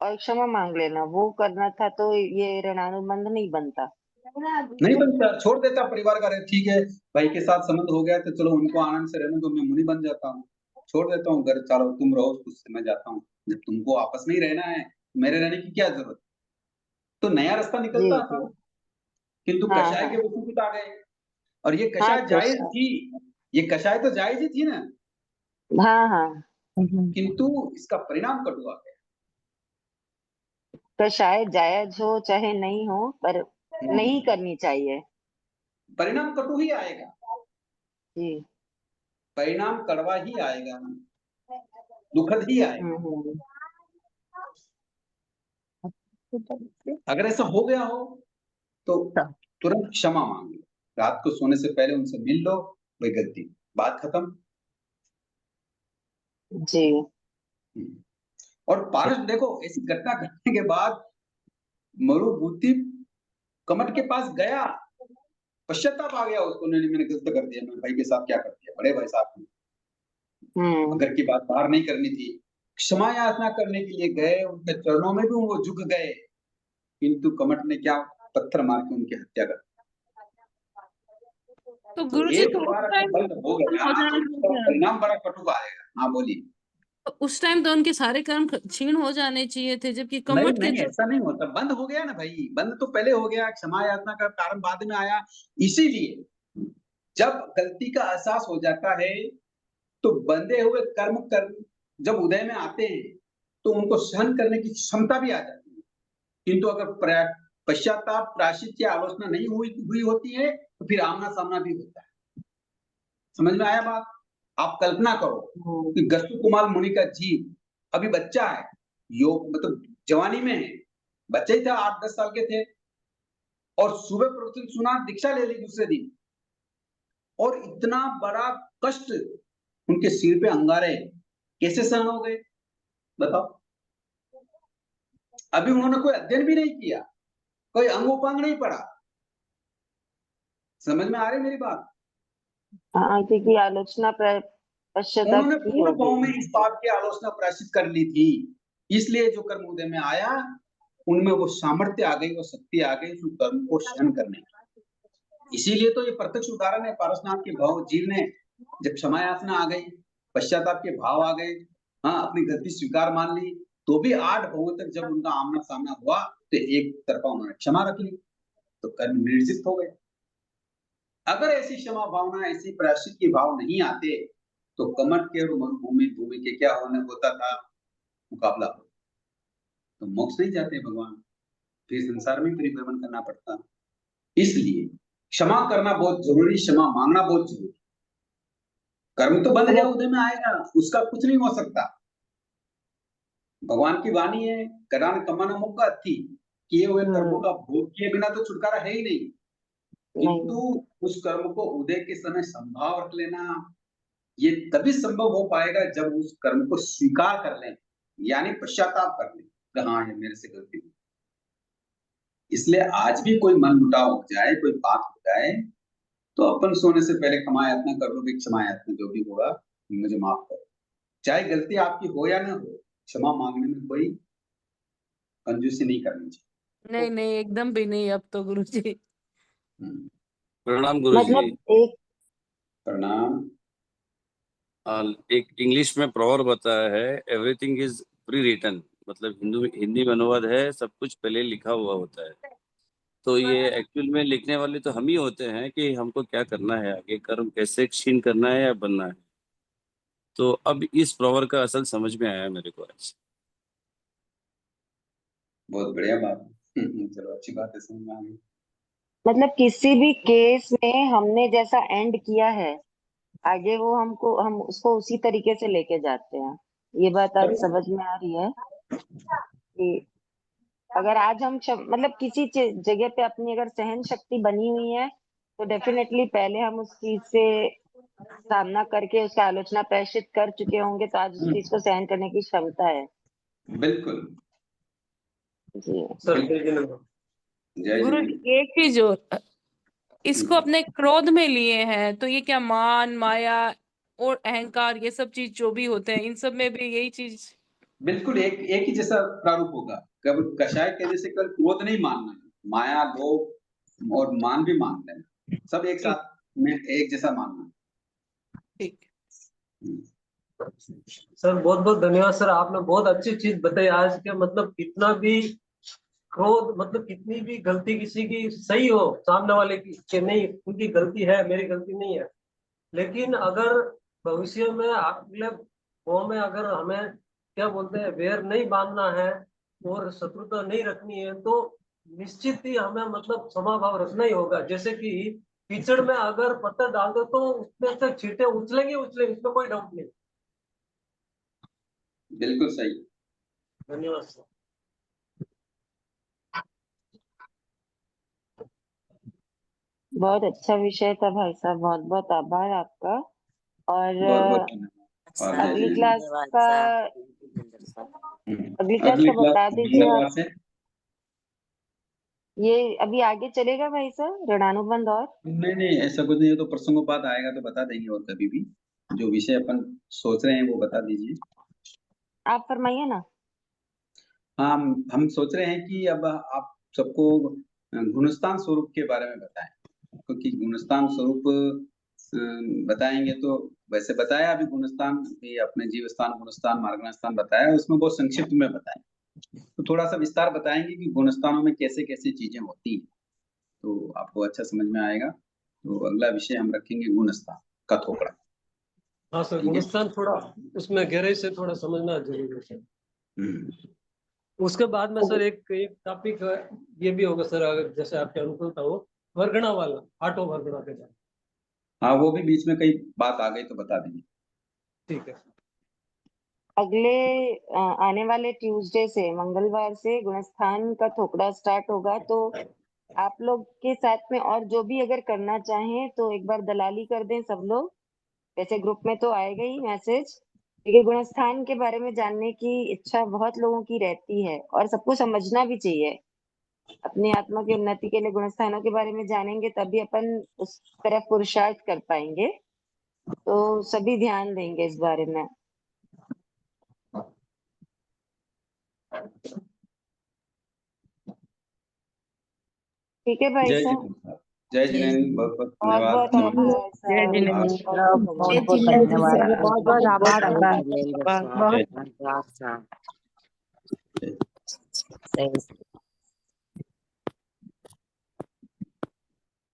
और क्षमा मांग लेना वो करना था, तो ये ऋणानुबंध नहीं बनता। नहीं बनता, छोड़ देता परिवार का, ठीक है भाई के साथ संबंध हो गया तो चलो उनको आनंद से रहने दो, मैं मुनि बन जाता हूँ, छोड़ देता हूँ घर, चलो तुम रहो, उससे मैं जाता हूँ। जब तुमको आपस में ही रहना है, मेरे रहने की क्या जरूरत? तो नया रास्ता जी निकलता था। जी। किंतु हाँ कषाय हाँ के वसूखित आ गए, और ये हाँ कषाय जायज थी, ये कषाय तो जायज ही थी ना, हाँ हाँ। किंतु इसका परिणाम कटु आ गया। तो शायद जायज हो चाहे नहीं हो, पर नहीं करनी चाहिए। परिणाम कटु ही आएगा, जी। परिणाम कड़वा ही आएगा, दुखद ही आएगा। हम्म। अगर ऐसा हो गया हो तो तुरंत क्षमा मांग लो, रात को सोने से पहले उनसे मिल लो, भाई गलती, बात खत्म। जी। और पारस देखो, ऐसी घटना घटने के बाद मरुभूति कमट के पास गया, पश्चाताप आ गया उसको, नहीं मैंने गलत कर दिया, मैं भाई के साथ क्या कर दिया, बड़े भाई साहब ने, घर की बात बाहर नहीं करनी थी। क्षमा याचना करने के लिए गए, उनके चरणों में भी वो झुक गए, किंतु कमट ने क्या, पत्थर मार के उनकी हत्या कर दी। तो तो गुरुजी एक तो बार उस अगर टाइम बंद हो गया हो तो जाना उसका चाहिए, परिणाम बड़ा कटु आएगा। हाँ बोलिए। तो उस टाइम तो उनके सारे कर्म क्षीण हो जाने चाहिए थे, जबकि नहीं कमट के नहीं, जो ऐसा नहीं होता, बंद हो गया ना भाई, बंद तो पहले हो गया, क्षमा याचना का कारण बाद में आया। इसीलिए जब गलती का एहसास हो जाता है तो बंधे हुए कर्म जब उदय में आते हैं तो उनको सहन करने की क्षमता भी आ जाती है। किंतु अगर पश्चाताप, प्रायश्चित या आलोचना नहीं हुई होती है तो फिर आमना सामना भी होता है। समझ में आया बात? आप कल्पना करो कि गस्तु कुमार मुनि का जीव अभी बच्चा है, योग मतलब जवानी में है, बच्चे ही था, 8-10 साल के थे, और सुबह प्रवचन सुना, दीक्षा ले ली दूसरे दिन, और इतना बड़ा कष्ट उनके सिर पे अंगारे कैसे सहन हो गए बताओ? अभी उन्होंने कोई अध्ययन भी नहीं किया, कोई अंग उपांग नहीं पढ़ा। समझ में आ रही मेरी बात? हाँ, क्योंकि आलोचना पश्चाताप उन्होंने की पूर्ण भाव में होगी। इस बात की आलोचना प्रायश्चित कर ली थी, इसलिए जो कर्म उदय में आया उनमें वो सामर्थ्य आ गई, वो शक्ति आ गई उस कर्म को सहन करने की। इसीलिए तो ये प्रत्यक्ष उदाहरण है, पारसनाथ के भाव जीव ने जब क्षमा याचना आ गई, पश्चाताप के भाव आ गए, हाँ अपनी गलती स्वीकार मान ली, तो भी 8 भावों तक जब उनका आमना सामना हुआ तो एक तरफा उन्होंने क्षमा रख ली, तो कर्म निर्जित हो गए। अगर ऐसी क्षमा भावना, ऐसी प्रायश्चित के भाव नहीं आते तो कमट के और भूमि के क्या होता था, मुकाबला हो, तो मोक्ष नहीं जाते भगवान, फिर संसार में परिभ्रमण करना पड़ता। इसलिए क्षमा करना बहुत जरूरी, क्षमा मांगना बहुत जरूरी। कर्म तो बंध गया, उदय में आएगा, उसका कुछ नहीं हो सकता। भगवान की वाणी है, करान कमन मुक्का थी, किए हुए कर्मों का भोग किए बिना तो छुटकारा है ही नहीं। किंतु उस कर्म को उदय के समय संभाव रख लेना, ये तभी संभव हो पाएगा जब उस कर्म को स्वीकार कर लें, यानी पश्चाताप कर लें, हाँ ये मेरे से गलती हुई। इसलिए आज भी कोई मन मुटाव हो जाए, कोई बात हो जाए, तो अपन सोने से पहले क्षमा याचना कर लो कि क्षमा याचना जो भी होगा मुझे माफ करो, चाहे गलती आपकी हो या ना हो, क्षमा मांगने में कोई कंजूसी नहीं करनी चाहिए। नहीं नहीं एकदम भी नहीं अब तो गुरुजी। प्रणाम गुरुजी। मतलब एक प्रणाम। एक इंग्लिश में प्रॉवर्ब बताया है, एवरीथिंग इज प्री रिटन, मतलब हिंदी में अनुवाद है, सब कुछ पहले लिखा हुआ होता है। तो ये एक्चुअल में लिखने वाले तो हम ही होते हैं कि हमको क्या करना है, आगे कर्म कैसे क्षीण करना है या बनना है। तो अब इस प्रॉवर का असल समझ में आया मेरे को आज। बहुत बढ़िया बात है। चलो अच्छी बात है, समझ में आ गई। मतलब किसी भी केस में हमने जैसा एंड किया है, आगे वो हम उसको उसी तरीके से लेके जाते हैं। ये बात आज समझ में आ रही है कि अगर आज हम मतलब किसी जगह पे अपनी अगर सहन शक्ति बनी हुई है, तो डेफिनेटली पहले हम उस चीज से सामना करके उसका आलोचना प्रेषित कर चुके होंगे, तो आज उस चीज को सहन करने की क्षमता है। बिल्कुल जी सर। जय गुरु जी। जी एक चीज और, इसको अपने क्रोध में लिए हैं तो ये क्या मान माया और अहंकार ये सब चीज जो भी होते हैं इन सब में भी यही चीज? बिल्कुल एक ही जैसा प्रारूप होगा। कब कषाय कहने से कल क्रोध नहीं मानना, माया लोभ और मान भी मान लेना, सब एक साथ में एक जैसा मानना। ठीक। सर बहुत बहुत धन्यवाद सर, आपने बहुत अच्छी चीज बताई आज के। मतलब कितना भी क्रोध, मतलब कितनी भी गलती किसी की सही हो, सामने वाले की कि नहीं उनकी गलती है मेरी गलती नहीं है, लेकिन अगर भविष्य में अगले वो में अगर हमें क्या बोलते हैं वैर नहीं बांधना है और शत्रुता नहीं रखनी है, तो निश्चित ही हमें मतलब समाभाव रखना ही होगा। जैसे कि कीचड़ में अगर पत्थर डाल दो तो उसमें से छींटे उछलेंगे उछलेंगे, इसमें कोई डाउट नहीं। बिल्कुल सही। धन्यवाद सर। बहुत अच्छा विषय था भाई साहब, बहुत बहुत आभार आपका। और बहुत बहुत धन्यवाद। और जय अगली जय। क्लास का अगली क्लास अगली का क्लास बता दीजिए मंगलवार आप। से। ये अभी आगे चलेगा भाई साहब ऋणानुबंध? और नहीं ऐसा कुछ नहीं है, तो प्रसंगोपात आएगा तो बता देंगे, और कभी भी जो विषय अपन सोच रहे हैं वो बता दीजिए। आप फरमाइए ना। हाँ, हम सोच रहे हैं कि अब आप सबको गुणस्थान स्वरूप के बारे में बताएं, क्योंकि गुणस्थान स्वरूप बताएंगे तो वैसे बताया अभी गुणस्थान भी, अपने जीव स्थान गुणस्थान मार्गण स्थान बताया, उसमें बहुत संक्षिप्त में बताएं, तो थोड़ा सा विस्तार बताएंगे कि गुणस्थानों में कैसे कैसे चीजें होती हैं, तो आपको अच्छा समझ में आएगा। तो अगला विषय हम रखेंगे गुणस्थान का थोपड़ा। हाँ सर, ठीक है। गुणस्थान थोड़ा उसमें गहराई से थोड़ा समझना जरूरी है सर। उसके बाद में सर एक टॉपिक ये भी होगा सर, अगर जैसे आपके अनुकूलता हो, वर्गणा वाला, आठों वर्गणा के बारे। हाँ, वो भी बीच में कई बात आ गई तो बता देंगे। ठीक है। अगले आने वाले ट्यूसडे से, मंगलवार से गुणस्थान का थोपड़ा स्टार्ट होगा, तो आप लोग के साथ में और जो भी अगर करना चाहें तो एक बार दलाली कर दें सब लोग। वैसे ग्रुप में तो आएगा ही मैसेज, क्योंकि गुणस्थान के बारे में जानने की इच्छा बहुत लोगों की रहती है और सबको समझना भी चाहिए। अपनी आत्मा की उन्नति के लिए गुणस्थानों के बारे में जानेंगे तभी अपन उस तरफ पुरुषार्थ कर पाएंगे, तो सभी ध्यान देंगे इस बारे में। ठीक है भाई जय साहब। जिनेन्द्र, जय जिनेन्द्र, बहुत बहुत बहुत धन्यवाद। बहुत आभार जय साहब, जिनेन्द्र, बहुत बहुत बहुत बहुत धन्यवाद। धन्यवाद। बहुत बहुत आभार आपका। जिनेन्द्र बहुत स्वामी, बहुत जय। सही।